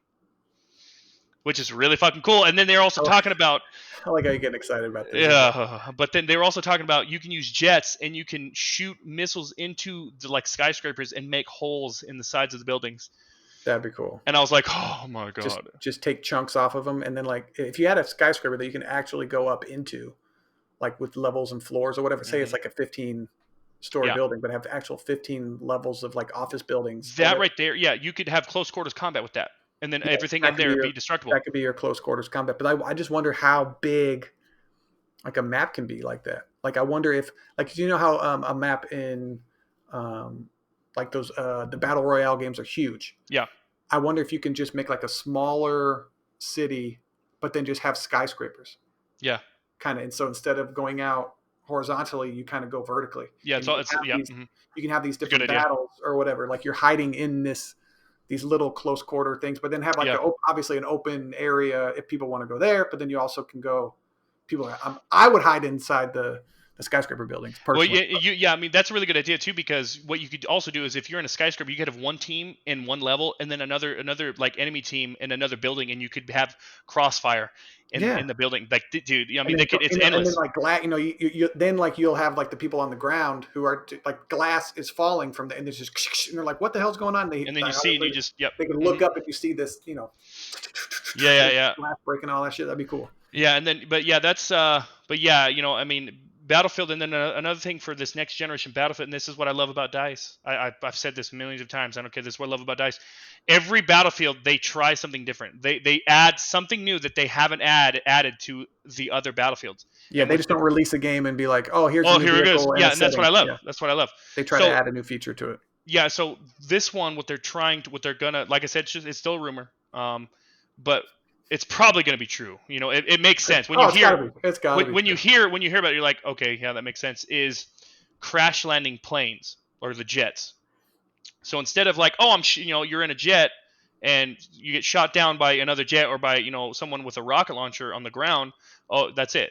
which is really fucking cool. And then they're also talking about. I like how you get excited about this. Yeah, but then they were also talking about you can use jets and you can shoot missiles into the skyscrapers and make holes in the sides of the buildings. That'd be cool. And I was like, oh my god! Just take chunks off of them, and then if you had a skyscraper that you can actually go up into, like with levels and floors or whatever. Say it's like a 15-story building, but have actual 15 levels of like office buildings. That right there, you could have close quarters combat with that, and then everything in there would be destructible. That could be your close quarters combat. But I just wonder how big, like a map can be like that. Like I wonder if, like, you know how a map in, like those the battle royale games are huge. Yeah. I wonder if you can just make like a smaller city, but then just have skyscrapers. Yeah. Kind of, and so instead of going out horizontally, you kind of go vertically. Yeah, you can have these different battles or whatever. Like you're hiding in these little close quarter things, but then have like obviously an open area if people want to go there. But then you also can go. I would hide inside the skyscraper buildings personally. Well, I mean that's a really good idea too, because what you could also do is if you're in a skyscraper, you could have one team in one level and then another like enemy team in another building, and you could have crossfire in the building. Like, dude, I mean, it's endless. And then like glass, you then like you'll have like the people on the ground who are like glass is falling from and there's just and they're like, what the hell's going on? And then you see, and you just they can look up and you see this, glass breaking, all that shit. That'd be cool. Yeah, and then I mean. Battlefield, and then another thing for this next generation Battlefield, and this is what I love about DICE. I've said this millions of times. I don't care. This is what I love about DICE. Every Battlefield, they try something different. They add something new that they haven't added to the other Battlefields. Yeah, they just don't release a game and be like, oh, here it goes. Yeah, and that's what I love. Yeah. That's what I love. They try to add a new feature to it. Yeah, so this one, what they're gonna, like I said, it's still a rumor. But it's probably going to be true. It makes sense when you hear when you hear about it, you're like, okay, yeah, that makes sense. Is crash landing planes or the jets. So instead of like, you're in a jet and you get shot down by another jet or by someone with a rocket launcher on the ground, oh, that's it.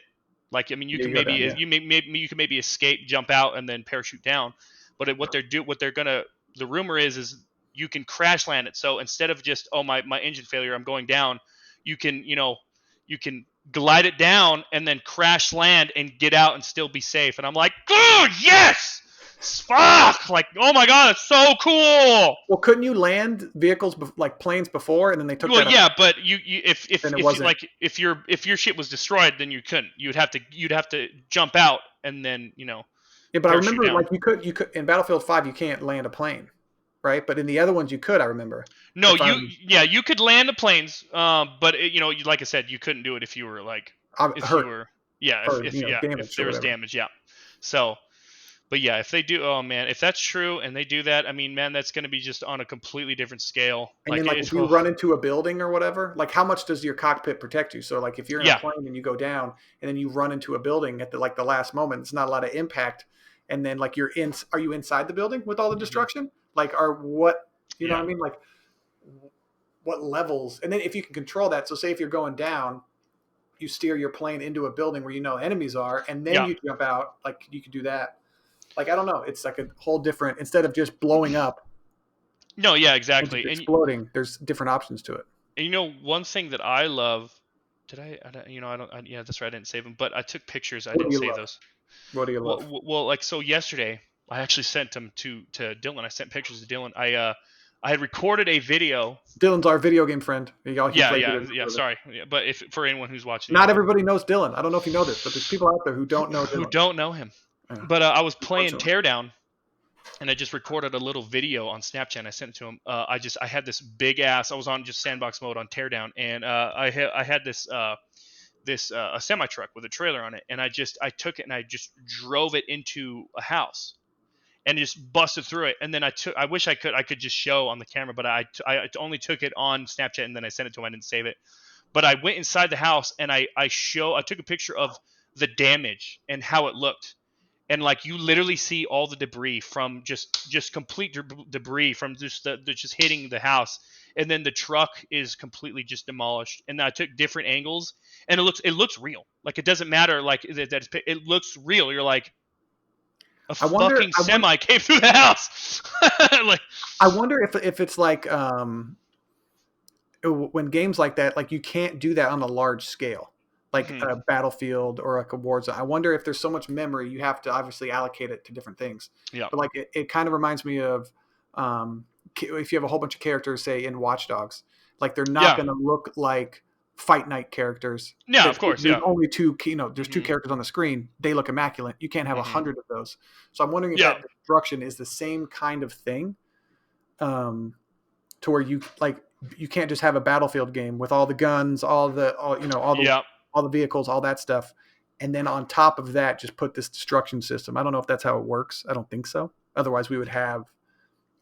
Like, I mean, you can maybe escape, jump out, and then parachute down. But the rumor is you can crash land it. So instead of just my engine failure, I'm going down. You can glide it down and then crash land and get out and still be safe. And I'm like, oh, yes! Fuck! Like, oh my god, it's so cool! Well, couldn't you land vehicles like planes before, and then they took? Well, yeah, but if your ship was destroyed, then you couldn't. You'd have to jump out and then Yeah, but I remember down. Like you could in Battlefield 5 you can't land a plane. Right, but in the other ones you could. I remember. No, you could land the planes, but like I said, you couldn't do it if you were like hurt. If there was damage, yeah. So, but yeah, if they do, oh man, if that's true and they do that, I mean, man, that's going to be just on a completely different scale. And then, if you run into a building or whatever, like how much does your cockpit protect you? So, like if you're in a plane and you go down and then you run into a building at the last moment, it's not a lot of impact, and then like are you inside the building with all the destruction? Mm-hmm. Like, know what I mean? Like, what levels? And then if you can control that, so say if you're going down, you steer your plane into a building where enemies are, and then you jump out. Like, you could do that. Like, I don't know. It's like a whole different, instead of just blowing up. No, yeah, exactly. And exploding. There's different options to it. And one thing that I love, that's right. I didn't save them, but I took pictures. I didn't save those. What do you love? Well, like, so yesterday, I actually sent them to Dylan. I sent pictures to Dylan. I had recorded a video. Dylan's our video game friend. Yeah. Sorry, but if for anyone who's watching, not everybody knows Dylan. I don't know if you know this, but there's people out there who don't know Dylan. Who don't know him. Yeah. But I was playing Teardown, and I just recorded a little video on Snapchat. And I sent it to him. I had this big ass. I was on just sandbox mode on Teardown, and I had this a semi truck with a trailer on it, and I took it and I just drove it into a house and just busted through it. And then I wish I could just show on the camera, but I only took it on Snapchat and then I sent it to him. I didn't save it, but I went inside the house and I took a picture of the damage and how it looked. And like you literally see all the debris from just complete debris from just hitting the house, and then the truck is completely just demolished. And I took different angles, and it looks real. Like it doesn't matter. Like it looks real. You're like a fucking semi came through the house. Like I wonder if it's like when games like that, like you can't do that on a large scale. Like a Battlefield or like a Warzone. I wonder if there's so much memory, you have to obviously allocate it to different things. Yeah. But like it kind of reminds me of if you have a whole bunch of characters, say in Watch Dogs, like they're not going to look like Fight Night characters. Yeah, of course. There's only two, there's two characters on the screen. They look immaculate. You can't have 100 of those. So I'm wondering if that destruction is the same kind of thing, to where you can't just have a Battlefield game with all the guns, all the vehicles, all that stuff. And then on top of that, just put this destruction system. I don't know if that's how it works. I don't think so. Otherwise we would have,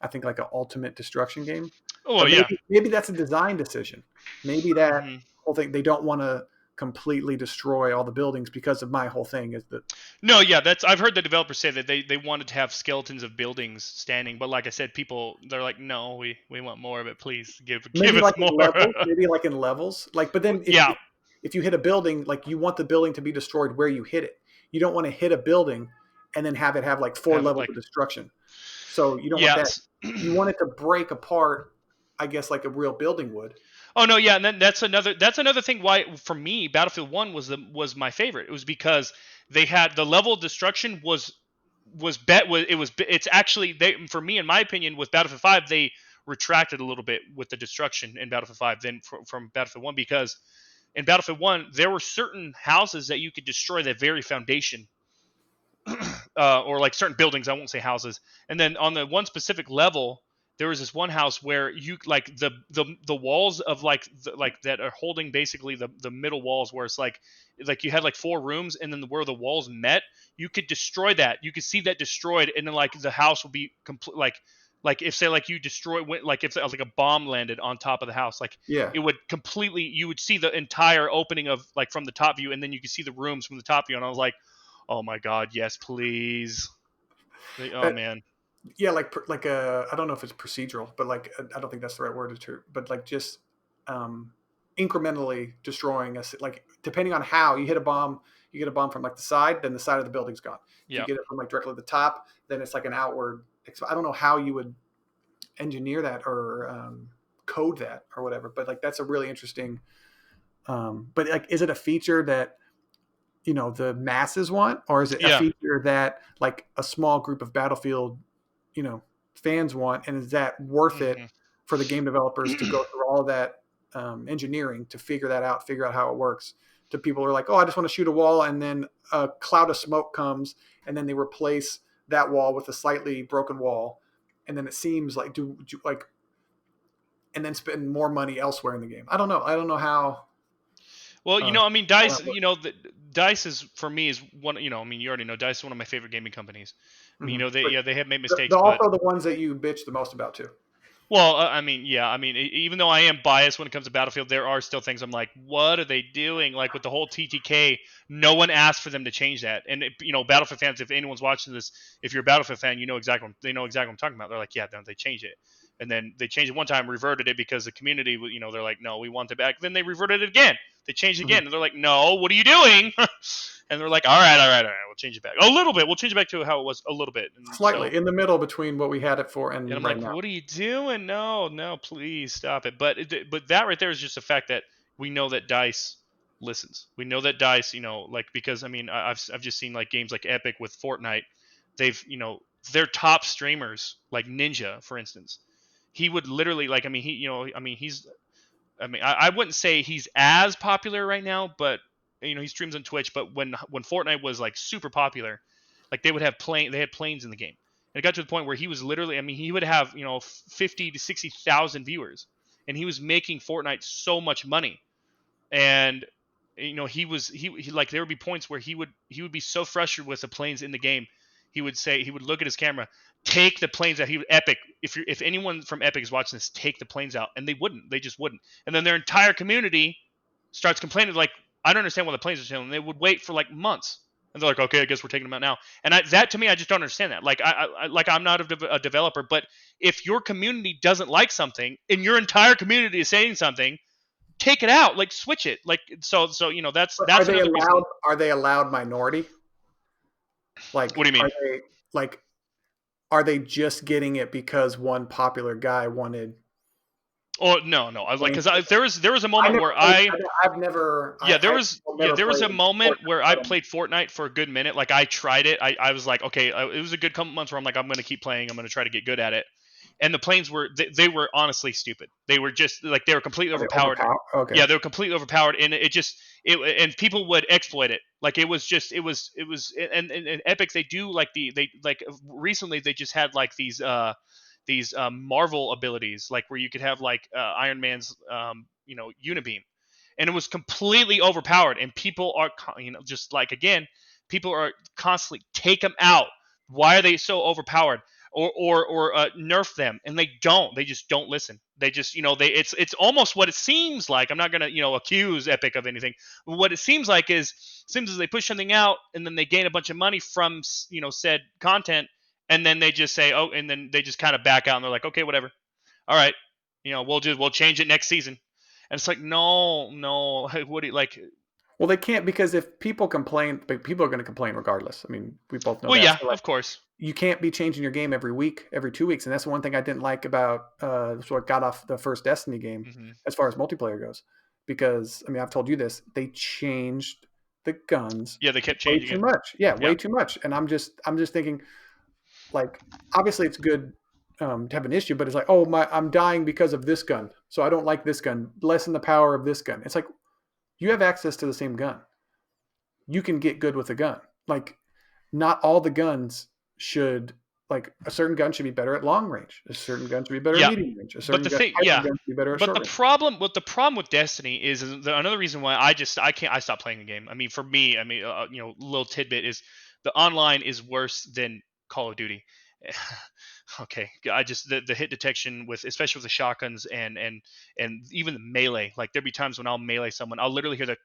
I think, like an ultimate destruction game. Oh, maybe that's a design decision. Maybe that whole thing, they don't want to completely destroy all the buildings because of my whole thing is that. No, yeah, I've heard the developers say that they wanted to have skeletons of buildings standing, but like I said, they're like, no, we want more of it. Please give us like more. Maybe like in levels, like, but then if you hit a building, like you want the building to be destroyed where you hit it. You don't want to hit a building and then have it have like 4 levels of destruction. So you don't want that. You want it to break apart, I guess, like a real building would. Oh no, yeah, and then that's another thing why for me Battlefield 1 was my favorite. It was because they had the level of destruction it's actually for me, in my opinion, with Battlefield 5 they retracted a little bit with the destruction in Battlefield 5 than from Battlefield 1, because in Battlefield 1 there were certain houses that you could destroy the very foundation. Or like certain buildings, I won't say houses. And then on the one specific level, there was this one house where you like the walls of like that are holding basically the middle walls, where it's like you had like 4 rooms, and then where the walls met, you could destroy that. You could see that destroyed, and then like the house will be complete. Like if say like you destroy, like if like a bomb landed on top of the house, like it would completely, you would see the entire opening of like from the top view, and then you could see the rooms from the top view. And I was like, oh my God, yes, please. Oh man. Yeah, like I don't know if it's procedural, but like I don't think that's the right word, but like just incrementally destroying us. Like depending on how you hit a bomb, you get a bomb from like the side, then the side of the building's gone. You get it from like directly at the top, then it's like an outward. I don't know how you would engineer that or code that or whatever, but like that's a really interesting. But like, is it a feature that the masses want, or is it a feature that like a small group of Battlefield fans want, and is that worth it for the game developers to go through all of that engineering to figure out how it works? To people who are like, oh, I just want to shoot a wall, and then a cloud of smoke comes, and then they replace that wall with a slightly broken wall, and then it seems like and then spend more money elsewhere in the game. I don't know how. Well, I mean, DICE, DICE is, for me, is one, you already know DICE is one of my favorite gaming companies. I mean, they have made mistakes. They're also the ones that you bitch the most about too. Well, even though I am biased when it comes to Battlefield, there are still things I'm like, what are they doing? Like with the whole TTK, no one asked for them to change that. And Battlefield fans, if anyone's watching this, if you're a Battlefield fan, they know exactly what I'm talking about. They're like, yeah, they changed it. And then they changed it one time, reverted it because the community, they're like, no, we want it back. Then they reverted it again. They changed it again. And they're like, no, what are you doing? And they're like, all right, we'll change it back. A little bit. We'll change it back to how it was a little bit. And slightly, in the middle between what we had it for and I'm right like, now. what are you doing? No, please stop it. But that right there is just the fact that we know that DICE listens. We know that DICE, because, I mean, I've just seen like games like Epic with Fortnite. They've, their top streamers, like Ninja, for instance, he would literally like, I mean, I wouldn't say he's as popular right now, but he streams on Twitch. But when Fortnite was like super popular, like they had planes in the game, and it got to the point where he was literally, I mean, he would have 50 to 60,000 viewers, and he was making Fortnite so much money, and he like there would be points where he would be so frustrated with the planes in the game. He would look at his camera, take the planes out. He would Epic. If anyone from Epic is watching this, take the planes out, and they just wouldn't. And then their entire community starts complaining like, I don't understand why the planes are stealing. They would wait for like months, and they're like, okay, I guess we're taking them out now. And that to me, I just don't understand that. Like I'm not a developer, but if your community doesn't like something, and your entire community is saying something, take it out, like switch it, like so that's are they allowed? Are they allowed minority? Like, what do you mean? Are they just getting it because one popular guy wanted? Oh no, I was like, because there was a moment where there was a moment where I played Fortnite for a good minute. Like I tried it. I was like, okay, it was a good couple months where I'm like, I'm going to keep playing. I'm going to try to get good at it. And the planes were they were honestly stupid. They were just like they were completely overpowered. Okay. Yeah, they were completely overpowered, and and people would exploit it. Like it was and Epic, they do like recently they just had like these Marvel abilities, like where you could have like Iron Man's unibeam, and it was completely overpowered. And people are just like, again, people are constantly take them out. Why are they so overpowered? Or nerf them, and they just don't listen. They just it's almost what it seems like. I'm not gonna accuse Epic of anything, but what it seems like is they push something out, and then they gain a bunch of money from said content, and then they just say, oh, and then they just kind of back out, and they're like, okay, whatever, all right, we'll change it next season. And it's like, no, what do you like? Well, they can't, because if people complain, but people are going to complain regardless. I mean, we both know that. Well, yeah, so of course. You can't be changing your game every week, every 2 weeks. And that's the one thing I didn't like about what got off the first Destiny game as far as multiplayer goes. Because, I mean, I've told you this, they changed the guns. Yeah, they kept changing way too much. Yeah, way too much. And I'm just thinking, like, obviously it's good to have an issue, but it's like, oh, I'm dying because of this gun, so I don't like this gun. Lessen the power of this gun. It's like, you have access to the same gun. You can get good with a gun. Like, not all the guns should, like, a certain gun should be better at long range. A certain gun should be better at medium range. A certain gun should be better at short range. The problem with Destiny is another reason why I stopped playing the game. I mean, for me, little tidbit is the online is worse than Call of Duty. Okay, I just the hit detection especially with the shotguns and even the melee. Like there'd be times when I'll melee someone, I'll literally hear the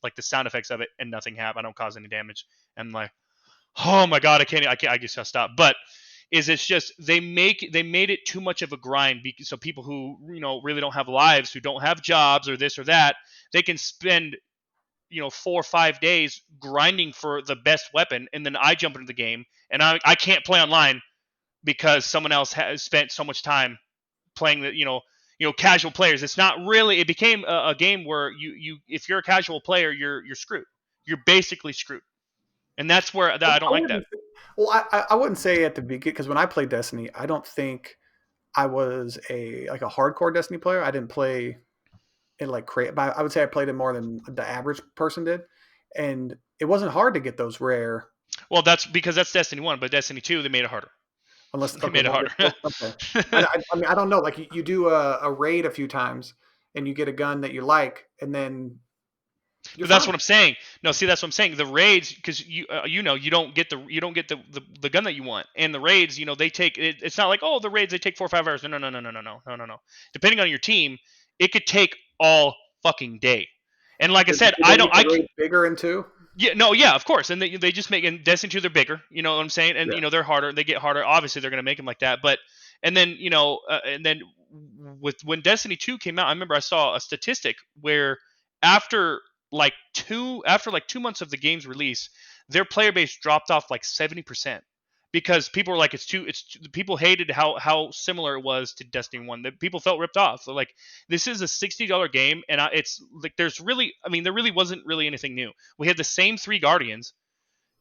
like the sound effects of it, and nothing happen. I don't cause any damage. And I'm like, oh my god, I just gotta stop. But it's just they made it too much of a grind, so people who really don't have lives, who don't have jobs or this or that, they can spend 4 or 5 days grinding for the best weapon, and then I jump into the game and I can't play online because someone else has spent so much time playing the casual players. It's not really. It became a game where you if you're a casual player, you're screwed. You're basically screwed, and that's where I don't like that. Well, I wouldn't say at the beginning, because when I played Destiny, I don't think I was a hardcore Destiny player. I didn't play it like crazy, but I would say I played it more than the average person did, and it wasn't hard to get those rare. Well, that's because that's Destiny 1, but Destiny 2 they made it harder. Unless they made it harder. Okay. I mean, I don't know. Like you do a raid a few times, and you get a gun that you like, and then. But that's what I'm saying. No, see, that's what I'm saying. The raids, because you don't get the gun that you want, and the raids, they take. It's not like, oh, the raids they take 4 or 5 hours. No. Depending on your team, it could take all fucking day. And like I said, I don't. Bigger in 2. Yeah, of course, and they just make in Destiny 2 they're bigger, you know what I'm saying, and they're harder, they get harder. Obviously, they're gonna make them like that, but and then when Destiny 2 came out, I remember I saw a statistic where after 2 months of the game's release, their player base dropped off like 70%. Because people were like, people hated how similar it was to Destiny 1. That people felt ripped off. So like, this is a $60 game, and it's like there really wasn't really anything new. We had the same 3 Guardians,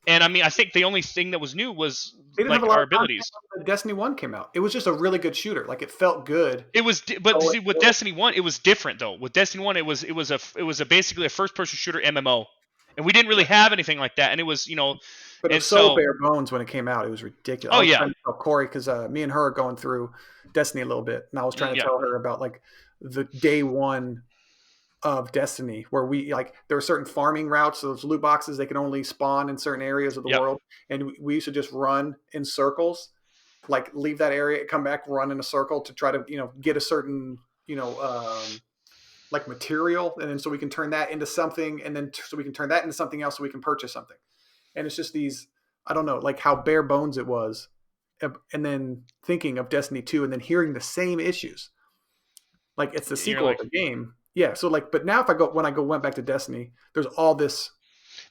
And I mean, I think the only thing that was new was They didn't have a like lot our of content abilities. when Destiny 1 came out. It was just a really good shooter. Like, it felt good. It was, but see, with Destiny 1, it was different though. With Destiny 1, it was a basically a first person shooter MMO, and we didn't really have anything like that. And it was, But it and was so so, bare bones when it came out. It was ridiculous. oh I was yeah, trying to tell Corey because me and her are going through Destiny a little bit, and I was trying to yeah, tell her about like the day one of Destiny, where we like there were certain farming routes, so those loot boxes they can only spawn in certain areas of the yep, world, and we used to just run in circles, like leave that area, come back, run in a circle to try to get a certain like material, and then so we can turn that into something, and then so we can turn that into something else, so we can purchase something. And it's just these, I don't know, like how bare bones it was, and then thinking of Destiny 2, and then hearing the same issues, like it's the you're sequel like, of the game. Yeah. So like, but now if I go when I go went back to Destiny, there's all this.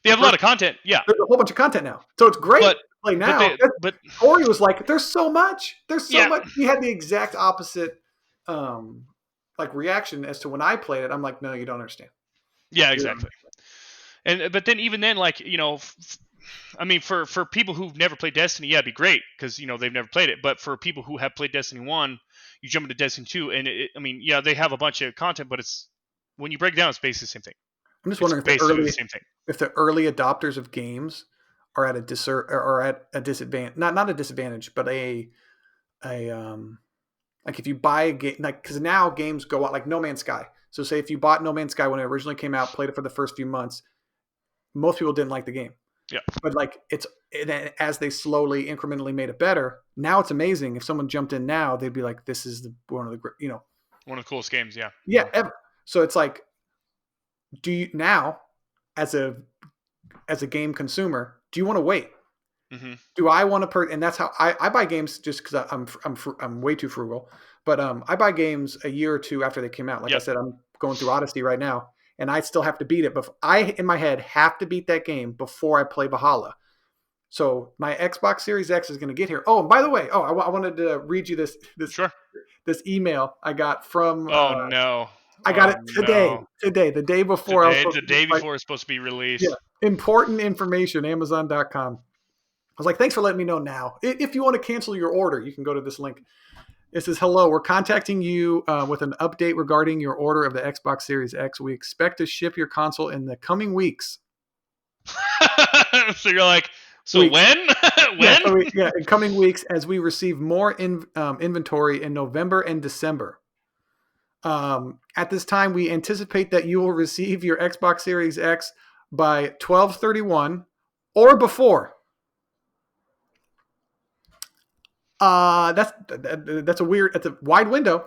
they have a lot of content, yeah, There's a whole bunch of content now, so it's great but to play but now. they but Corey was like, "There's so much. There's so yeah, much." He had the exact opposite, um, like reaction as to when I played it. I'm like, "No, you don't understand." yeah, You don't exactly. And but then even then, like I mean, for people who've never played Destiny, yeah, it'd be great because they've never played it. But for people who have played Destiny 1, you jump into Destiny 2, and I mean, yeah, they have a bunch of content, but it's when you break down, it's basically the same thing. I'm just It's wondering basically the same thing. if the early adopters of games are at a disadvantage, not a disadvantage, but a like if you buy a game, like because now games go out like No Man's Sky. So say if you bought No Man's Sky when it originally came out, played it for the first few months, most people didn't like the game. Yeah. But like as they slowly incrementally made it better, now it's amazing. If someone jumped in now, they'd be like, "This is one of the one of the coolest games." Yeah. yeah ever." So it's like, do you now as a game consumer, do you want to wait? Mm-hmm. Do I want to and that's how I buy games just because I'm way too frugal. But I buy games a year or two after they came out. Like I said, I'm going through Odyssey right now, and I still have to beat it. But I in my head have to beat that game before I play Valhalla. So my Xbox Series X is going to get here. Oh, and by the way, I wanted to read you this Sure. this email I got from. Oh no. I got it today. No. Today, the day before. The day before it's supposed to be released. Yeah, important information. Amazon.com. I was like, thanks for letting me know now. If you want to cancel your order, you can go to this link. It says, hello, we're contacting you with an update regarding your order of the Xbox Series X. We expect to ship your console in the coming weeks. So you're like, so weeks. When? When? In coming weeks as we receive more inventory in November and December. At this time, we anticipate that you will receive your Xbox Series X by 12/31 or before. That's a wide window.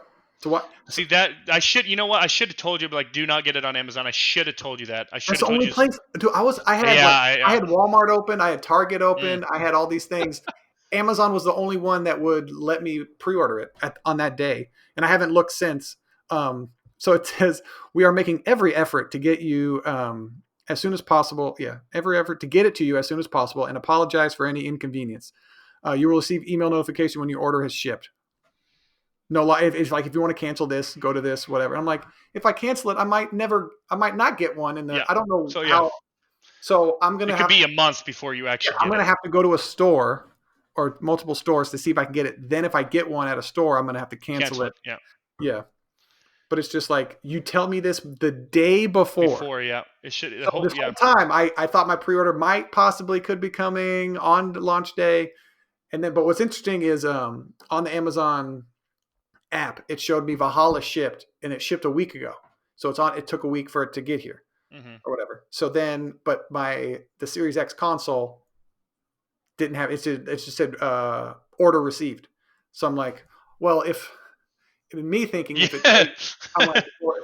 See that I should, you know what? I should have told you, but like, do not get it on Amazon. I should have told you that. I should have told you. That's the only place. Dude, I had Walmart open. I had Target open. I had all these things. Amazon was the only one that would let me pre-order it on that day, and I haven't looked since. So it says we are making every effort to get you as soon as possible. Yeah, every effort to get it to you as soon as possible, and apologize for any inconvenience. You will receive email notification when your order has shipped. No, it's like if you want to cancel this, go to this, whatever. I'm like, if I cancel it, I might not get one, and I don't know how. So I'm gonna. It could be a month before you actually. I'm gonna have to go to a store or multiple stores to see if I can get it. Then if I get one at a store, I'm gonna have to cancel it. Yeah. Yeah. But it's just like you tell me this the day before. It should. This whole time, I thought my pre-order could be coming on launch day. And then, but what's interesting is on the Amazon app, it showed me Valhalla shipped, and it shipped a week ago. So it took a week for it to get here, or whatever. So then, but the Series X console didn't have it. It just said order received. So I'm like, well, me thinking, I'm like, well,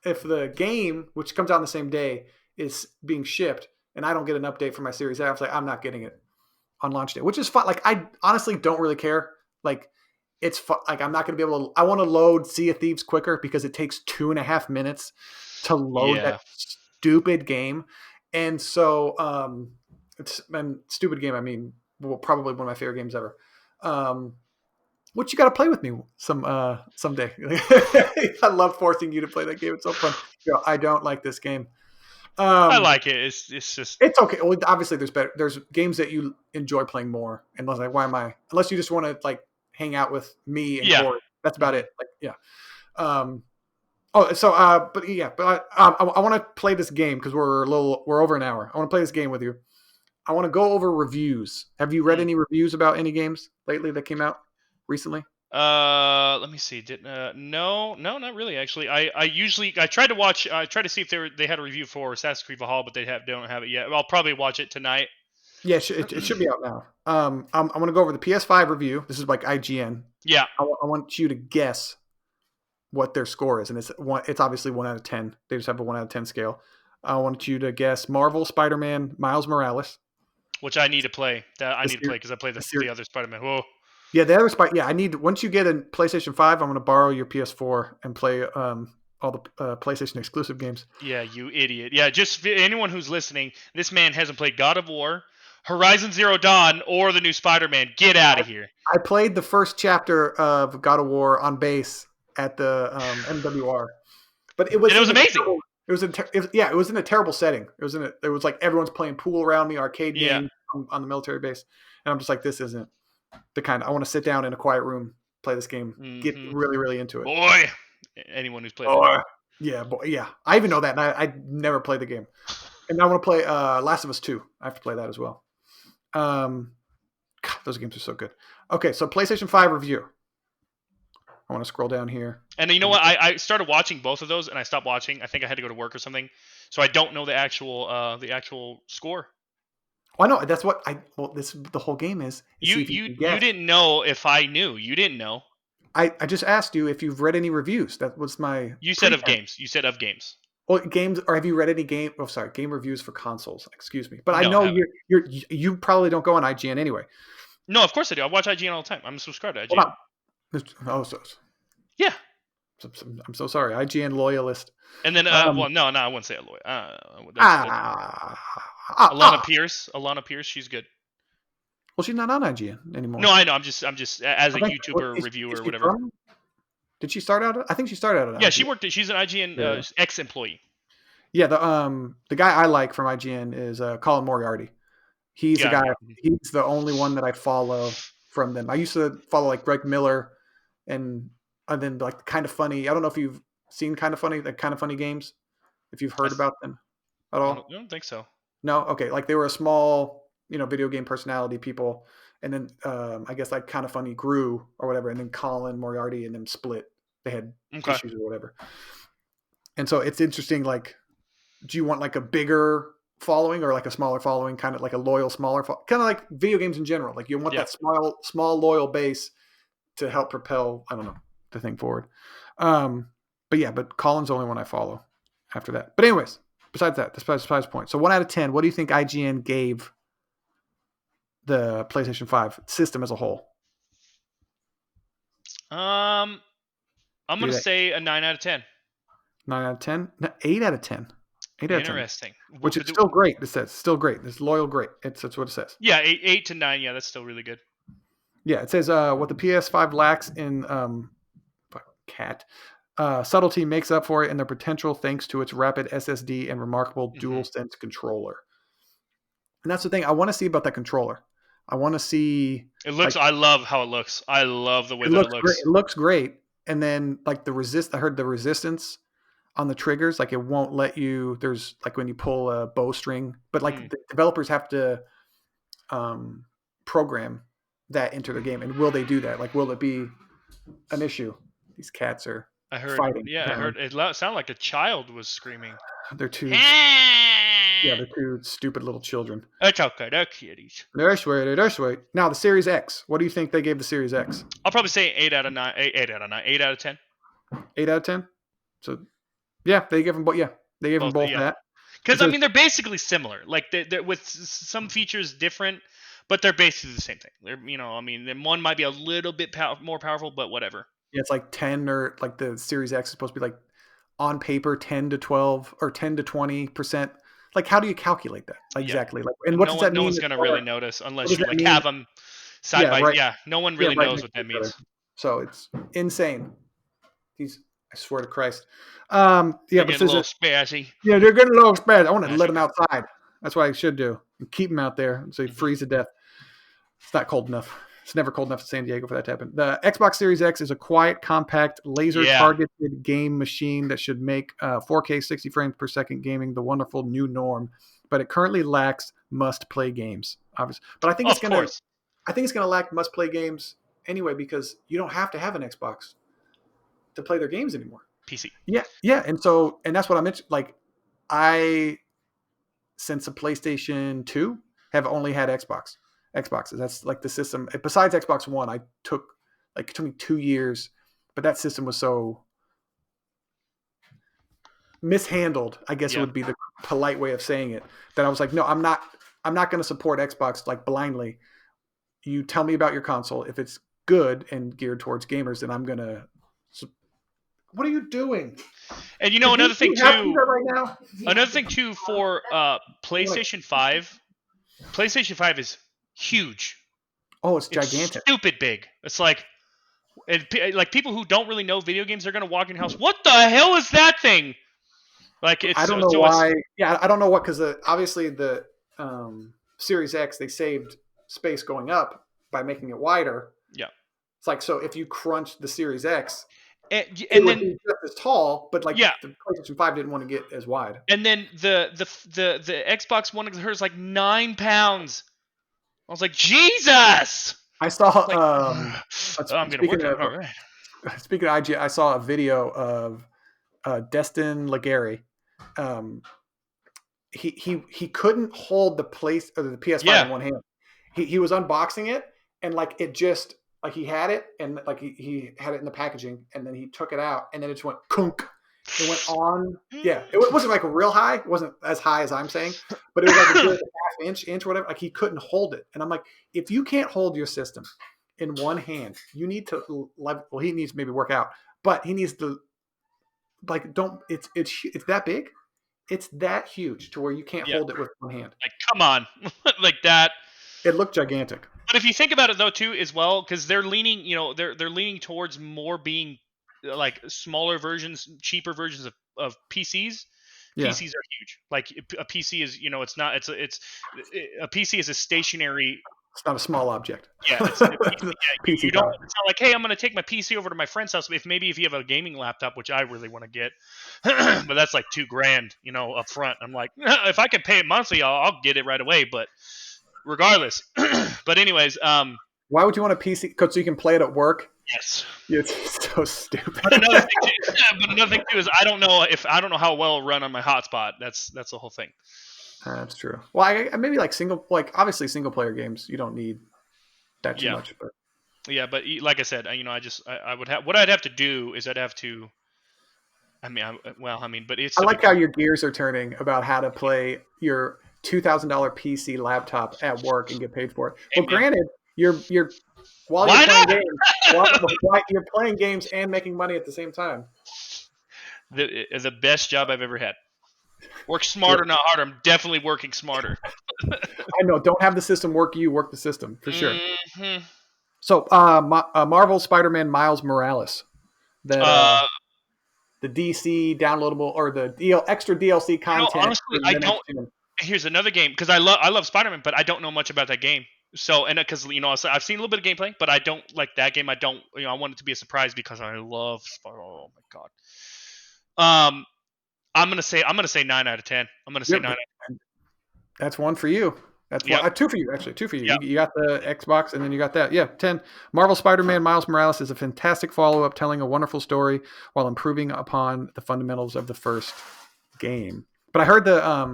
if the game, which comes out on the same day, is being shipped, and I don't get an update for my Series X, I was like, I'm not getting it on launch day, which is fine. Like, I honestly don't really care. Like, it's fun. Like, I'm not going to be able to. I want to load Sea of Thieves quicker because it takes 2.5 minutes to load that stupid game, and so it's stupid game. I mean, probably one of my favorite games ever. Which you got to play with me someday. I love forcing you to play that game. It's so fun. I don't like this game. I like it. It's just it's okay. Well, obviously there's games that you enjoy playing more, and like unless you just want to like hang out with me and Corey. That's about it. Like yeah. I want to play this game because we're over an hour. I want to play this game with you. I want to go over reviews. Have you read any reviews about any games lately that came out recently? Let me see. No, not really. Actually, I tried to see if they had a review for Assassin's Creed Valhalla, but don't have it yet. I'll probably watch it tonight. Yeah, it should be out now. I'm going to go over the PS5 review. This is like IGN. Yeah. I want you to guess what their score is, and it's obviously 1 out of 10. They just have a 1 out of 10 scale. I want you to guess Marvel Spider-Man Miles Morales, which I need to play. I need to play because I played the other Spider-Man. Whoa. Yeah, the other Spider. Yeah, I need once you get a PlayStation 5, I'm going to borrow your PS4 and play all the PlayStation exclusive games. Yeah, you idiot. Yeah, just anyone who's listening, this man hasn't played God of War, Horizon Zero Dawn, or the new Spider-Man. Get out of here. I played the first chapter of God of War on base at the MWR, but it was amazing. It was in a terrible setting. It was like everyone's playing pool around the arcade game on the military base, and I'm just like, this isn't the kind. I want to sit down in a quiet room, play this game, get really, really into it. Boy, anyone who's played it. Yeah, boy, yeah. I even know that, and I never played the game. And I want to play Last of Us 2. I have to play that as well. God, those games are so good. Okay, so PlayStation 5 review. I want to scroll down here. And you know what? I started watching both of those, and I stopped watching. I think I had to go to work or something, so I don't know the actual score. Well, I know that's what the whole game is. You didn't know if I knew. You didn't know. I just asked you if you've read any reviews. That was my. You said of games. You said of games. Well, games, or have you read any game? Oh, sorry, game reviews for consoles. Excuse me, but I know you probably don't go on IGN anyway. No, of course I do. I watch IGN all the time. I'm subscribed to IGN. Yeah. I'm so sorry, IGN loyalist. And then, no, I wouldn't say a lawyer. Alana Pierce, she's good. Well, she's not on IGN anymore. No, I know. I'm just as a YouTuber reviewer or whatever. Did she start out? I think she started out. Yeah, IGN. She's an IGN ex-employee. Yeah, the guy I like from IGN is Colin Moriarty. He's the guy. He's the only one that I follow from them. I used to follow like Greg Miller, and then like Kind of Funny. I don't know if you've seen Kind of Funny, the Kind of Funny games. If you've heard about them at all. I don't think so. No, okay. Like they were a small, video game personality people, and then I guess like Kind of Funny grew or whatever, and then Colin Moriarty and them split. They had issues or whatever. And so it's interesting. Like, do you want like a bigger following or like a smaller following? Kind of like a loyal, smaller, kind of like video games in general. Like you want that small loyal base to help propel, I don't know, the thing forward. But Colin's the only one I follow after that. But anyways, besides the point. So 1 out of 10, what do you think IGN gave the PlayStation 5 system as a whole? I'm going to say a 9 out of 10. 9 out of 10? No, 8 out of 10. 8 out of 10. Interesting. Which is still great. It says still great. It's loyal great. That's what it says. Yeah, 8 to 9. Yeah, that's still really good. Yeah, it says what the PS5 lacks in subtlety makes up for it in their potential thanks to its rapid SSD and remarkable DualSense controller. And that's the thing I want to see about that controller. I want to see. It looks. I love how it looks. I love the way that it looks. Great. It looks great. And then like I heard the resistance on the triggers, like it won't let you. There's like when you pull a bowstring, but like the developers have to program that into the game. And will they do that? Like, will it be an issue? These cats are fighting. Yeah, I heard it sounded like a child was screaming. They're two. Yeah, they're two stupid little children. That's okay. They're kitties. They're sweet. Now, the Series X. What do you think they gave the Series X? I'll probably say 8 out of 9. 8 out of 9. 8 out of 10. 8 out of 10? So, yeah, they give them both. Yeah, they gave them both that. Because, I mean, they're basically similar. Like, they're with some features different, but they're basically the same thing. They're, one might be a little bit more powerful, but whatever. Yeah, it's like 10 or like the Series X is supposed to be like on paper 10 to 12 or 10 to 20%. Like, how do you calculate that? Exactly. Like, and what does that mean? No one's going to really notice unless you like have them side by side. Yeah, no one really knows what that means. So it's insane. I swear to Christ. They're getting a little spazzy. Yeah, they're getting a little spazzy. I want to let them outside. That's what I should do. And keep them out there so they freeze to death. It's not cold enough. It's never cold enough in San Diego for that to happen. The Xbox Series X is a quiet, compact, laser-targeted game machine that should make 4K 60 frames per second gaming the wonderful new norm. But it currently lacks must-play games, obviously. But I think it's going to lack must-play games anyway because you don't have to have an Xbox to play their games anymore. PC. Yeah, and that's what I mentioned. Like, since the PlayStation 2 have only had Xboxes. That's like the system. Besides Xbox One, it took me 2 years, but that system was so mishandled, I guess it would be the polite way of saying it, that I was like, no, I'm not going to support Xbox like blindly. You tell me about your console. If it's good and geared towards gamers, then I'm going to. What are you doing? And another thing too. Right now? Another thing too for PlayStation 5. PlayStation 5 is huge. Oh, it's gigantic. It's stupid big. It's like people who don't really know video games are going to walk in your house. What the hell is that thing? Like I don't know why. Yeah, I don't know what, because obviously the Series X, they saved space going up by making it wider. Yeah. It's like, so if you crunch the Series X, and it would be just as tall, but the PlayStation 5 didn't want to get as wide. And then the Xbox One is like 9 pounds. I was like, Jesus! I saw. I'm going to work on it. All right. Speaking of IG, I saw a video of Destin Legary. He couldn't hold the PS5 in one hand. He was unboxing it, and it just he had it, and he had it in the packaging, and then he took it out, and then it just went kunk. It went on. Yeah, it wasn't real high. It wasn't as high as I'm saying, but it was a good half inch, whatever. He couldn't hold it, and I'm like, if you can't hold your system in one hand, you need to. Well, he needs to maybe work out, but he needs to. Don't. It's that big. It's that huge to where you can't hold it with one hand. Come on, like that. It looked gigantic. But if you think about it though, too, as well, because they're leaning, they're leaning towards more being smaller versions, cheaper versions of PCs. Yeah. PCs are huge. Like a PC is, it's not. It's a PC is a stationary. It's not a small object. Yeah, it's PC. You don't tell hey, I'm going to take my PC over to my friend's house. If you have a gaming laptop, which I really want to get, but that's like $2,000, up front. I'm like, if I can pay it monthly, I'll get it right away. But regardless, but anyways, why would you want a PC? So you can play it at work? Yes. It's so stupid. But another thing too is I don't know how well it'll run on my hotspot. That's the whole thing. That's true. Well, I maybe obviously single player games, you don't need that too much. But yeah, but like I said, I would have, what I'd have to do is I'd have to. But it's. I like how your gears are turning about how to play your $2,000 PC laptop at work and get paid for it. Well, granted, you're playing games and making money at the same time. The best job I've ever had. Work smarter, not harder. I'm definitely working smarter. I know. Don't have the system work you. Work the system for sure. Mm-hmm. So, Marvel Spider-Man Miles Morales, the DC downloadable or the extra DLC content. Honestly, I don't. Here's another game because I love Spider-Man, but I don't know much about that game. So, and because I've seen a little bit of gameplay, but I don't like that game. I don't. I want it to be a surprise because I love Spider-Man. Oh my god. I'm gonna say 9 out of 10. I'm gonna say 9 out of 10. That's one for you. That's two for you, actually. Two for you. Yep. You got the Xbox, and then you got that. Yeah, 10. Marvel Spider-Man Miles Morales is a fantastic follow-up, telling a wonderful story while improving upon the fundamentals of the first game. But I heard I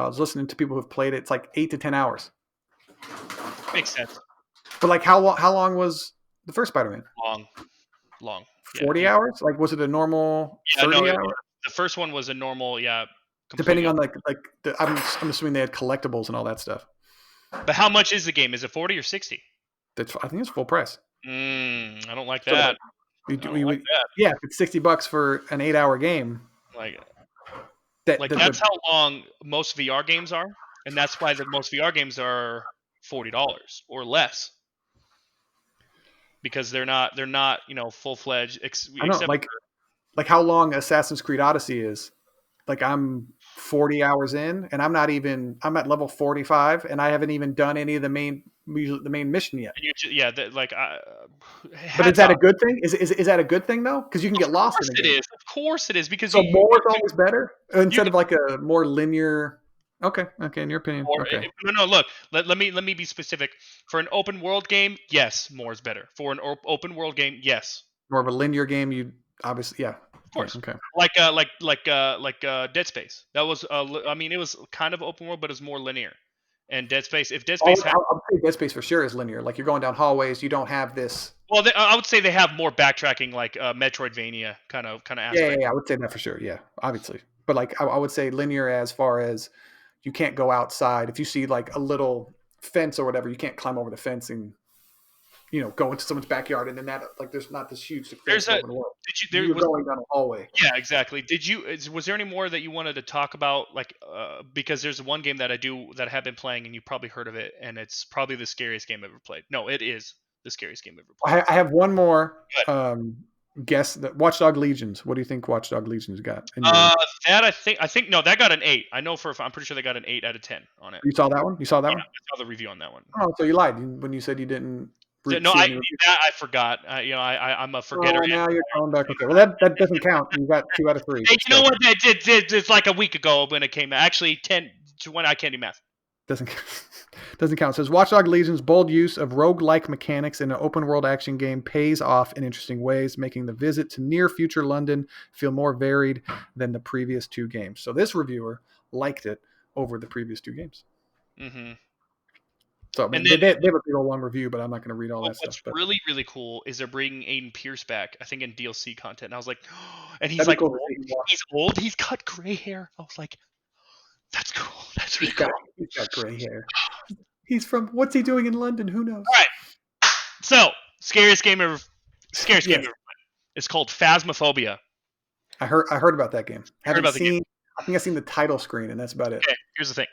was listening to people who've played it. It's like 8 to 10 hours. Makes sense. But how long was the first Spider-Man? Long. 40 hours? Was it a normal 30 hours? The first one was a normal, depending on I'm assuming they had collectibles and all that stuff. But how much is the game? Is it 40 or 60? I think it's full price. I don't like that. Yeah, if it's $60 for an 8-hour game. That's how long most VR games are, and that's why most VR games are $40 or less. because they're not full fledged. I know, like how long Assassin's Creed Odyssey is. Like I'm 40 hours in, and I'm at level 45, and I haven't even done any of the main mission yet. But is that a good thing? Is that a good thing though? Because you can get lost in the game. Of course it is. Because so more is always better instead of like a more linear. Okay. In your opinion. Okay. No. Look, let me be specific. For an open world game, yes, more is better. For an open world game, yes. More of a linear game, you obviously, yeah. Of course. Okay. Like Dead Space. That was it was kind of open world, but it's more linear. And Dead Space, if Dead Space, I would say Dead Space for sure is linear. Like you're going down hallways, you don't have this. Well, I would say they have more backtracking, like Metroidvania kind of aspect. Yeah, I would say that for sure. Yeah, obviously, but like I would say linear as far as you can't go outside. If you see like a little fence or whatever, you can't climb over the fence and go into someone's backyard, and then that like there's not this huge. There's a. You're going down a hallway. Yeah, exactly. Was there any more that you wanted to talk about? Like, because there's one game that I have been playing, and you probably heard of it, and it's probably the scariest game I've ever played. No, it is the scariest game I've ever played. I have one more guess. That Watchdog Legions. What do you think Watchdog Legions got? That I think no, that got an 8. I know I'm pretty sure they got an 8 out of 10 on it. You saw that one? You saw that one? I saw the review on that one. Oh, so you lied when you said you didn't. No, I forgot. I'm a forgetter. Now you're going back. Okay, well that doesn't count. You got 2 out of 3. Hey, you know what? It's like a week ago when it came out. Actually, 10 to 1. I can't do math. Doesn't count. It says Watchdog Legion's bold use of roguelike mechanics in an open world action game pays off in interesting ways, making the visit to near future London feel more varied than the previous 2 games. So this reviewer liked it over the previous 2 games. Mm-hmm. So they have a big old long review, but I'm not going to read all that stuff. What's really, really cool is they're bringing Aiden Pierce back, I think in DLC content. And I was like, oh, and he's like, cool. He's old. He's got gray hair. I was like, that's cool. That's really cool. He's got gray hair. He's from, what's he doing in London? Who knows? All right. So, scariest game ever played. It's called Phasmophobia. I heard about that game. I think I've seen the title screen, and that's about it. Okay, here's the thing.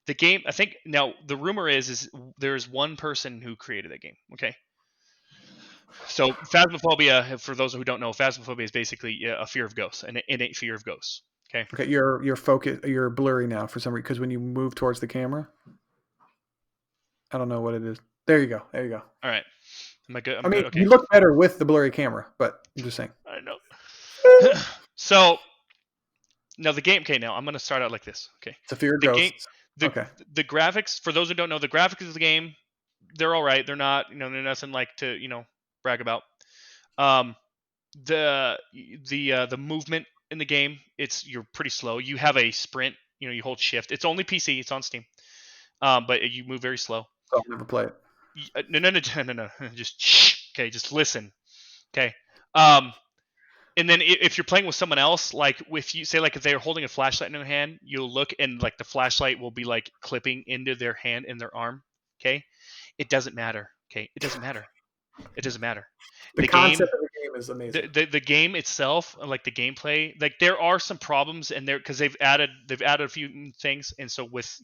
The game, I think, now the rumor is there's one person who created that game. Okay. So Phasmophobia, for those who don't know, Phasmophobia is basically a fear of ghosts, an innate fear of ghosts. Okay. Okay. You're blurry now for some reason because when you move towards the camera, I don't know what it is. There you go. All right. Am I good? Good? Okay. You look better with the blurry camera, but I'm just saying. I know. So now the game. Okay. Now I'm going to start out like this. Okay. It's a fear of ghosts. The graphics, for those who don't know, the graphics of the game, they're all right. They're not, they're nothing like to, brag about. The movement in the game, you're pretty slow. You have a sprint, you hold shift. It's only PC. It's on Steam. But you move very slow. I'll never play it. No. Just listen. Okay. And then if you're playing with someone else, like if they're holding a flashlight in their hand, you'll look and like the flashlight will be like clipping into their hand and their arm. Okay. It doesn't matter. Okay. It doesn't matter. The concept of the game is amazing. The game itself, like the gameplay, like there are some problems in there because they've added a few things, and so with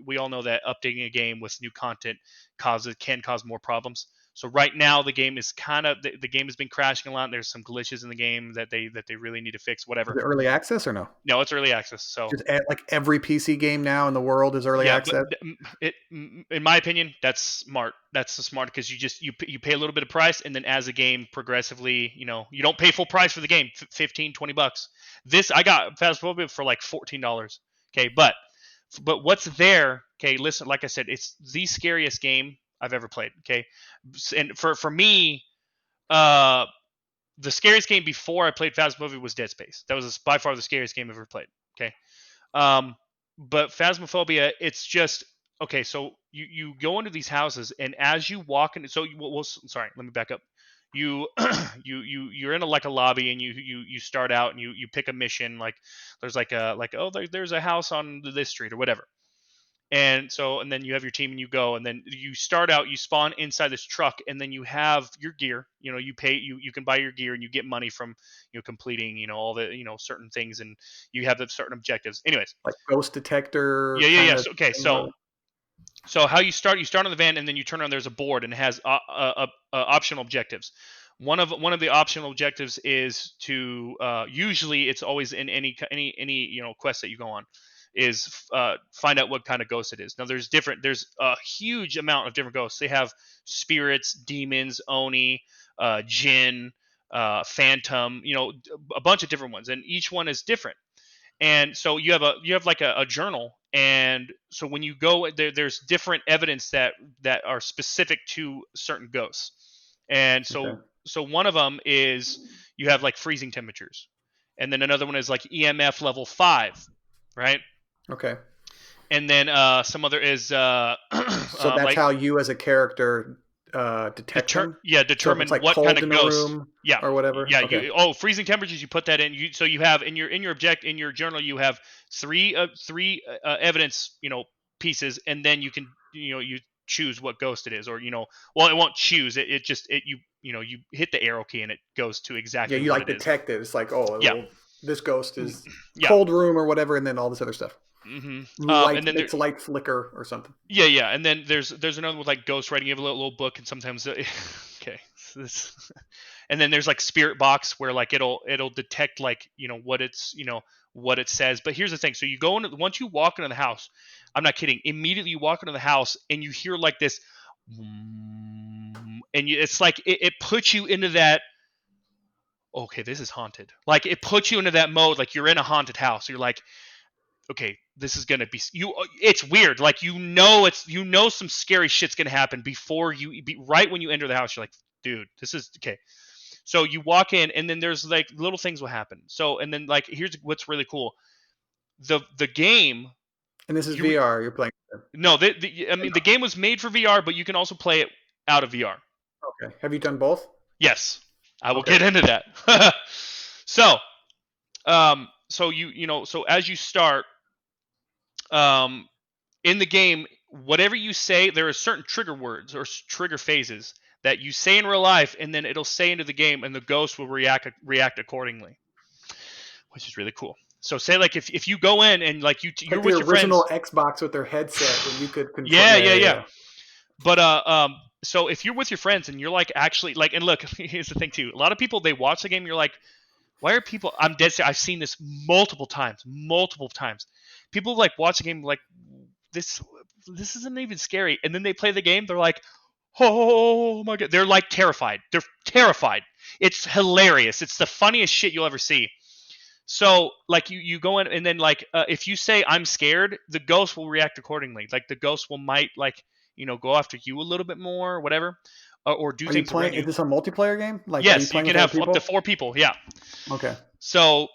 we all know that updating a game with new content can cause more problems. So right now the game is the game has been crashing a lot. There's some glitches in the game that they really need to fix. Whatever. Is it early access or no? No, it's early access. So just like every PC game now in the world is early access. In my opinion, that's smart. That's smart because you pay a little bit of price, and then as the game progressively, you don't pay full price for the game, $15-$20. I got Phasmophobia for like $14. Okay, but what's there? Okay, listen. Like I said, it's the scariest game I've ever played. Okay, and for me, the scariest game before I played Phasmophobia was Dead Space. That was by far the scariest game I've ever played. Okay, but Phasmophobia, it's just okay. So you go into these houses, and as you walk into, sorry, let me back up. You're in a lobby, and you start out, and you pick a mission. Like there's there's a house on this street or whatever. And then you have your team and you go, and then you start out, you spawn inside this truck, and then you have your gear, you pay, you can buy your gear and you get money from, completing, all the, certain things, and you have the certain objectives. Anyways. Like ghost detector. Yeah. Okay. So So how you start on the van, and then you turn on. There's a board, and it has optional objectives. One of the optional objectives is to usually it's always in any quest that you go on is find out what kind of ghost it is. Now there's a huge amount of different ghosts. They have spirits, demons, oni, jinn, phantom, a bunch of different ones, and each one is different. And so you have like a journal, and so when you go there's different evidence that are specific to certain ghosts. And so one of them is you have like freezing temperatures, and then another one is like EMF level 5, right? Okay. And then some other is so that's like, how you as a character detect them? Determine so like what kind of ghost, or whatever. Okay. Freezing temperatures. You put that in. So you have in your journal you have three evidence pieces, and then you can you choose what ghost it is, or it won't choose it. It just you hit the arrow key and it goes to exactly. You what like detect it. It's like this ghost is yeah. cold room or whatever, and then all this other stuff. Mm-hmm. And then it's light flicker or something. Yeah, and then there's another with like ghost writing. You have a little book, and sometimes okay, so this, and then there's like spirit box where like it'll detect like what it's what it says. But here's the thing: so you go into once you walk into the house, I'm not kidding. Immediately you walk into the house and you hear like this, and it's like it puts you into that. Okay, this is haunted. Like it puts you into that mode, like you're in a haunted house. You're like, okay, this is gonna be it's weird. Like some scary shit's gonna happen before right when you enter the house. You're like, dude, this is okay. So you walk in, and then there's like little things will happen. So and then like here's what's really cool. The game. And this is VR you're playing. No, the game was made for VR, but you can also play it out of VR. Okay. Have you done both? Yes, I will get into that. So, so as you start, in the game, whatever you say, there are certain trigger words or trigger phases that you say in real life, and then it'll say into the game, and the ghost will react accordingly, which is really cool. So say like if you go in and like you're like with your friends, original Xbox with their headset when you could control. Yeah. But so if you're with your friends and you're like actually like, and look, here's the thing too. A lot of people, they watch the game. You're like, why are people? I'm dead serious. I've seen this multiple times. People like watch the game like this isn't even scary, and then they play the game. They're like, oh my god, they're like terrified. They're terrified. It's hilarious. It's the funniest shit you'll ever see. So like you go in, and then like if you say I'm scared, the ghost will react accordingly. Like the ghost might like go after you a little bit more or whatever, or do things around you. Is this a multiplayer game? Like yes, you can have up to 4 people. Yeah. Okay. So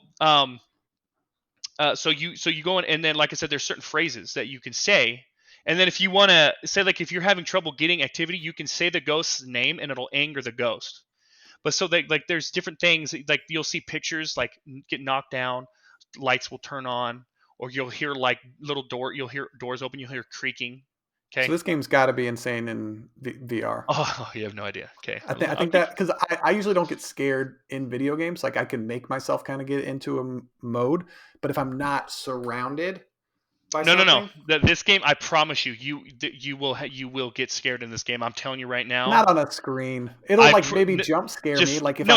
so you go in, and then like I said, there's certain phrases that you can say, and then if you want to say like if you're having trouble getting activity, you can say the ghost's name and it'll anger the ghost. But so like there's different things, like you'll see pictures like get knocked down, lights will turn on, or you'll hear like you'll hear doors open, you'll hear creaking. Okay. So this game's got to be insane in VR. Oh, you have no idea. Okay. I think that because I usually don't get scared in video games. Like I can make myself kind of get into a mode, but if I'm not surrounded by something. No. This game, I promise you will get scared in this game. I'm telling you right now. Not on a screen. It'll maybe jump scare me. Like if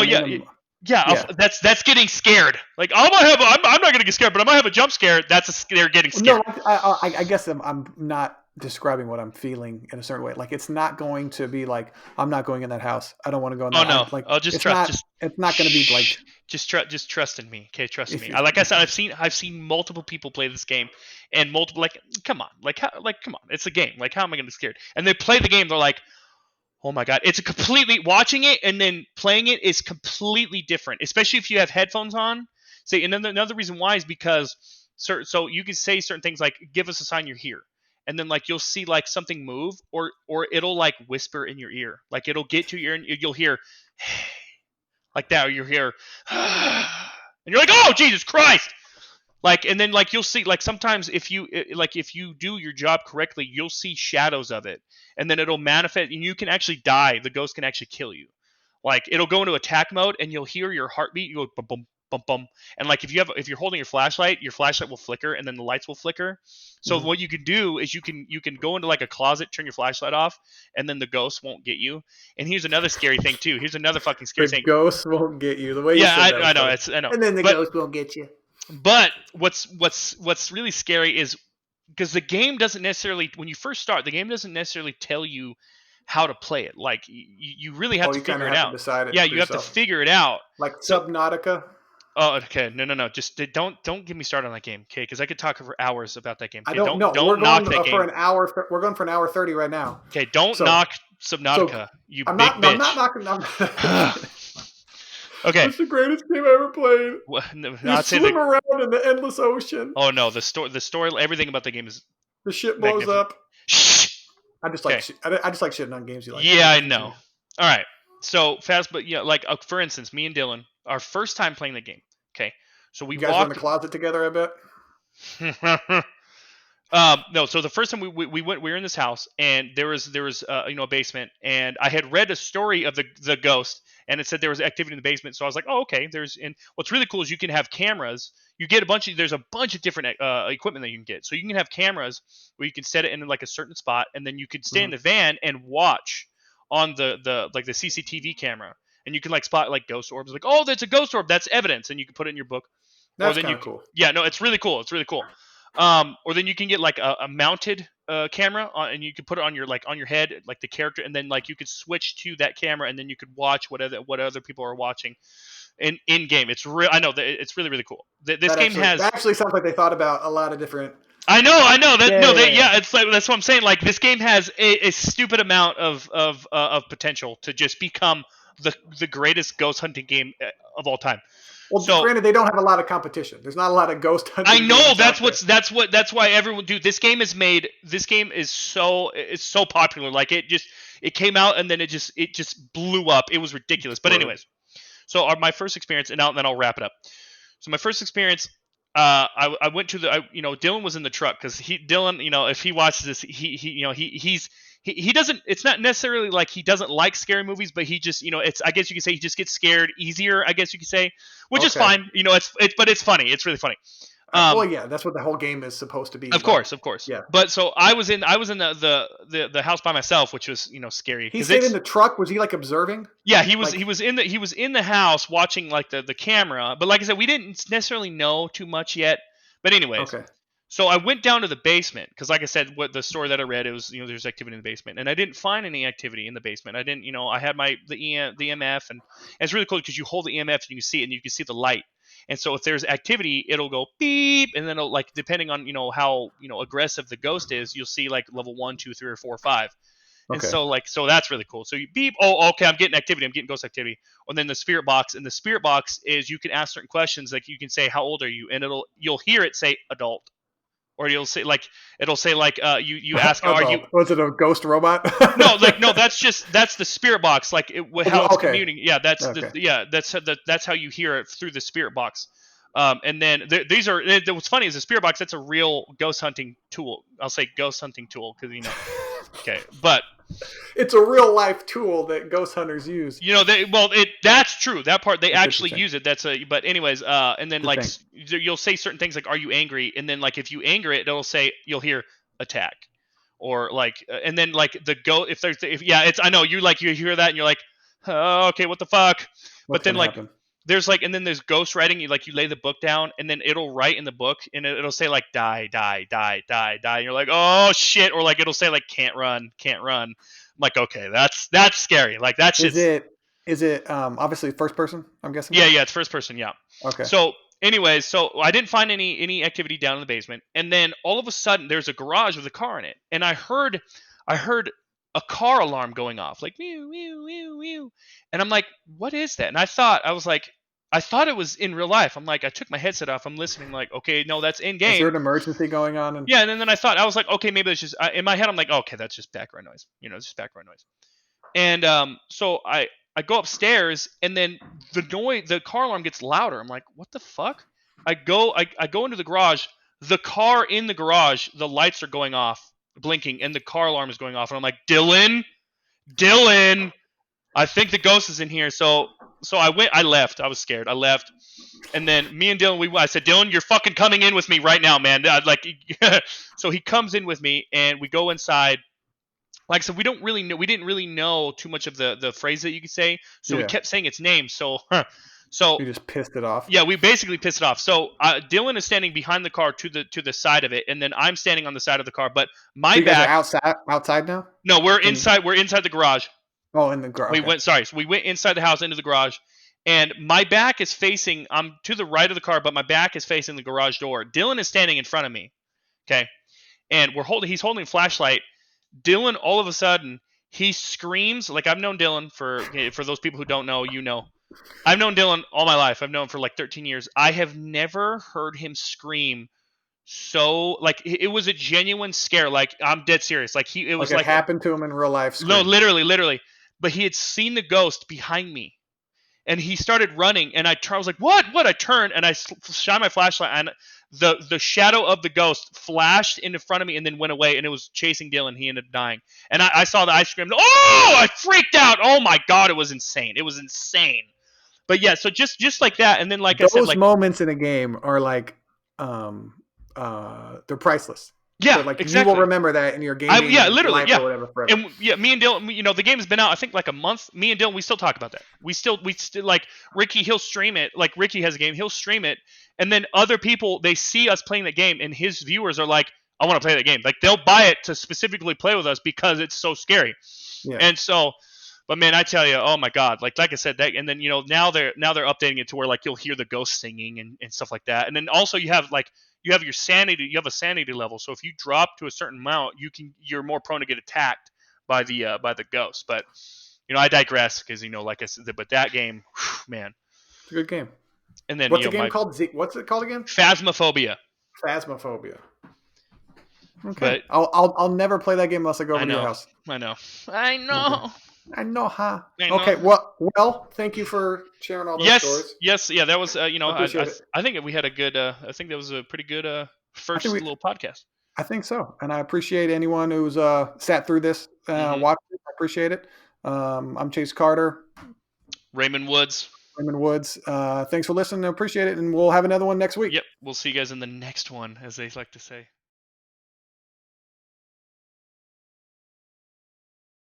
that's getting scared. Like I'm not gonna get scared, but I might have a jump scare. They're getting scared. No, I guess I'm not describing what I'm feeling in a certain way. Like it's not going to be like I'm not going in that house. I don't want to go in that house. Like just trust. It's not going to be like just trust in me. Okay, trust in me. Like I said, I've seen multiple people play this game, and multiple like come on, come on, it's a game. Like how am I going to be scared? And they play the game. They're like, oh my god, it's a completely watching it and then playing it is completely different, especially if you have headphones on. See, and then another reason why is because so you can say certain things like give us a sign you're here. And then like you'll see like something move, or it'll like whisper in your ear, like it'll get to your ear and you'll hear like that, or you'll hear and you're like, oh Jesus Christ, like, and then like you'll see like sometimes if you do your job correctly, you'll see shadows of it, and then it'll manifest and you can actually die. The ghost can actually kill you. Like it'll go into attack mode and you'll hear your heartbeat. You go boom, boom, bum bum. And like if you're holding your flashlight will flicker and then the lights will flicker. So what you can do is you can go into like a closet, turn your flashlight off, and then the ghost won't get you. And here's another scary thing too. Here's another fucking scary thing. The ghost won't get you. The way you said that. I know. I know. And then the ghost won't get you. But what's really scary is because the game doesn't necessarily, when you first start, the game doesn't necessarily tell you how to play it. Like you really have to figure it out. Decide it you have to figure it out. Like Subnautica. Oh, okay. No. Just don't get me started on that game, okay? Because I could talk for hours about that game. Okay? I don't know. We're going for an hour. We're going for an hour 30 right now. Okay, don't knock Subnautica. I'm bitch. I'm not knocking. Okay. It's the greatest game I ever played. Well, you swim around in the endless ocean. Oh no, the story, everything about the game is. The shit blows up. Shh. I just like shitting on games you like. Yeah, I know. All right. So fast, but like for instance, me and Dylan, our first time playing the game. Okay, so we guys were in the closet together, I bet. No, so the first time we were in this house, and there was a basement, and I had read a story of the ghost, and it said there was activity in the basement. So I was like, oh, okay. And what's really cool is you can have cameras. You get there's a bunch of different equipment that you can get. So you can have cameras where you can set it in like a certain spot, and then you can stay in the van and watch on the CCTV camera, and you can like spot like ghost orbs. Like, oh, that's a ghost orb. That's evidence, and you can put it in your book. That's kind of cool. Yeah, no, it's really cool. It's really cool. Or then you can get like a mounted camera and you can put it on your head, like the character, and then like you could switch to that camera, and then you could watch what other people are watching in game. It's real. I know that it's really, really cool. That actually sounds like they thought about a lot of different. I know. It's like that's what I'm saying. Like this game has a stupid amount of potential to just become the greatest ghost hunting game of all time. Well, granted, they don't have a lot of competition. There's not a lot of ghost hunting. I know that's why everyone. Dude, this game is so popular. Like it came out and then it just blew up. It was ridiculous. But anyways, so my first experience, and then I'll wrap it up. So my first experience, I went to Dylan was in the truck because Dylan, if he watches this, he doesn't. It's not necessarily like he doesn't like scary movies, but he just it's. I guess you could say he just gets scared easier. I guess you could say, which is fine. But it's funny. It's really funny. Well, yeah, that's what the whole game is supposed to be. Of course. Yeah. But so I was in the house by myself, which was scary. He stayed in the truck. Was he like observing? Yeah, he was. He was in the house watching like the camera. But like I said, we didn't necessarily know too much yet. But anyways. Okay. So I went down to the basement because, like I said, what the story that I read, it was there's activity in the basement, and I didn't find any activity in the basement. I didn't, I had the EMF, and it's really cool because you hold the EMF and you can see it, and you can see the light. And so if there's activity, it'll go beep, and then it'll, like, depending on how aggressive the ghost is, you'll see like level 1, 2, 3, or 4, or 5. And so that's really cool. So you beep, oh, okay, I'm getting activity, I'm getting ghost activity. And then the spirit box, and the spirit box is you can ask certain questions, like you can say, how old are you? And you'll hear it say adult. Or you ask, you are you? Was it a ghost robot? no, that's the spirit box. Like how it's communicating. Yeah, that's how you hear it through the spirit box. And then these are. What's funny is the spirit box. That's a real ghost hunting tool. I'll say ghost hunting tool because Okay, but it's a real life tool that ghost hunters use. That's true. That part they actually use it. But anyways, and then you'll say certain things like, "Are you angry?" And then like if you anger it, it'll say you'll hear attack, or like, and then like the ghost I know you hear that and you're like, oh, okay, what the fuck? But then like happen? There's like, and then there's ghost writing. You lay the book down, and then it'll write in the book, and it'll say like die, die, die, die, die. And you're like, oh shit, or like it'll say like can't run. I'm like, okay, that's scary. Like that's just. Is it obviously first person? I'm guessing. Yeah, it's first person. Yeah. Okay. So, anyways, I didn't find any activity down in the basement, and then all of a sudden there's a garage with a car in it, and I heard a car alarm going off, like meow, meow, meow, meow. And I'm like, what is that? And I thought it was in real life. I'm like, I took my headset off. I'm listening, like, okay, no, that's in game. Is there an emergency going on? Yeah, and then I was like, okay, maybe it's just in my head. I'm like, okay, that's just background noise. It's just background noise. And so I go upstairs, and then the car alarm gets louder. I'm like, what the fuck? I go into the garage. The car in the garage, the lights are going off, blinking, and the car alarm is going off, and I'm like, Dylan, I think the ghost is in here. So I left. I was scared. I left. And then me and Dylan, I said, Dylan, you're fucking coming in with me right now, man. Like, so he comes in with me, and we go inside. Like I said, we didn't really know too much of the phrase that you could say, so we kept saying its name. So you just pissed it off. Yeah, we basically pissed it off. So Dylan is standing behind the car to the side of it, and then I'm standing on the side of the car. But my you back guys are outside now. No, we're inside. We're inside the garage. Oh, in the garage. Okay. So we went inside the house into the garage, and my back is facing. I'm to the right of the car, but my back is facing the garage door. Dylan is standing in front of me. Okay, and he's holding a flashlight. Dylan, all of a sudden, he screams. Like, I've known Dylan for those people who don't know, you know. I've known Dylan all my life. I've known him for like 13 years. I have never heard him scream so, like, it was a genuine scare. Like, I'm dead serious. Like, it was like it happened to him in real life. No, literally. But he had seen the ghost behind me, and he started running. And I was like, "What?" I turned and I shine my flashlight, and the shadow of the ghost flashed in front of me and then went away. And it was chasing Dylan. He ended up dying. And I saw that. I screamed, "Oh!" I freaked out. Oh my god, it was insane. It was insane. But yeah, so just like that, and then like I said, those moments in a game are like, they're priceless. Yeah, like exactly. You will remember that in your gaming life or whatever forever. And me and Dylan, the game has been out I think like a month. Me and Dylan, we still talk about that. We still like Ricky. He'll stream it. Like Ricky has a game, he'll stream it, and then other people they see us playing the game, and his viewers are like, "I want to play the game." Like they'll buy it to specifically play with us because it's so scary. Yeah. And so. But man, I tell you, oh my god! Like I said, that, and then now they're updating it to where like you'll hear the ghost singing and stuff like that, and then also you have your sanity, you have a sanity level. So if you drop to a certain amount, you're more prone to get attacked by the ghost. But I digress because like I said, but that game, man, it's a good game. And then what's the game called? What's it called again? Phasmophobia. Okay, but I'll never play that game unless I go over to your house. I know. Huh? Okay, well, thank you for sharing all those stories. Yes, yeah, that was I think we had a good I think that was a pretty good first little podcast. I think so, and I appreciate anyone who's sat through this, watched it. I appreciate it. I'm Chase Carter. Raymond Woods. Thanks for listening. I appreciate it, and we'll have another one next week. Yep, we'll see you guys in the next one, as they like to say.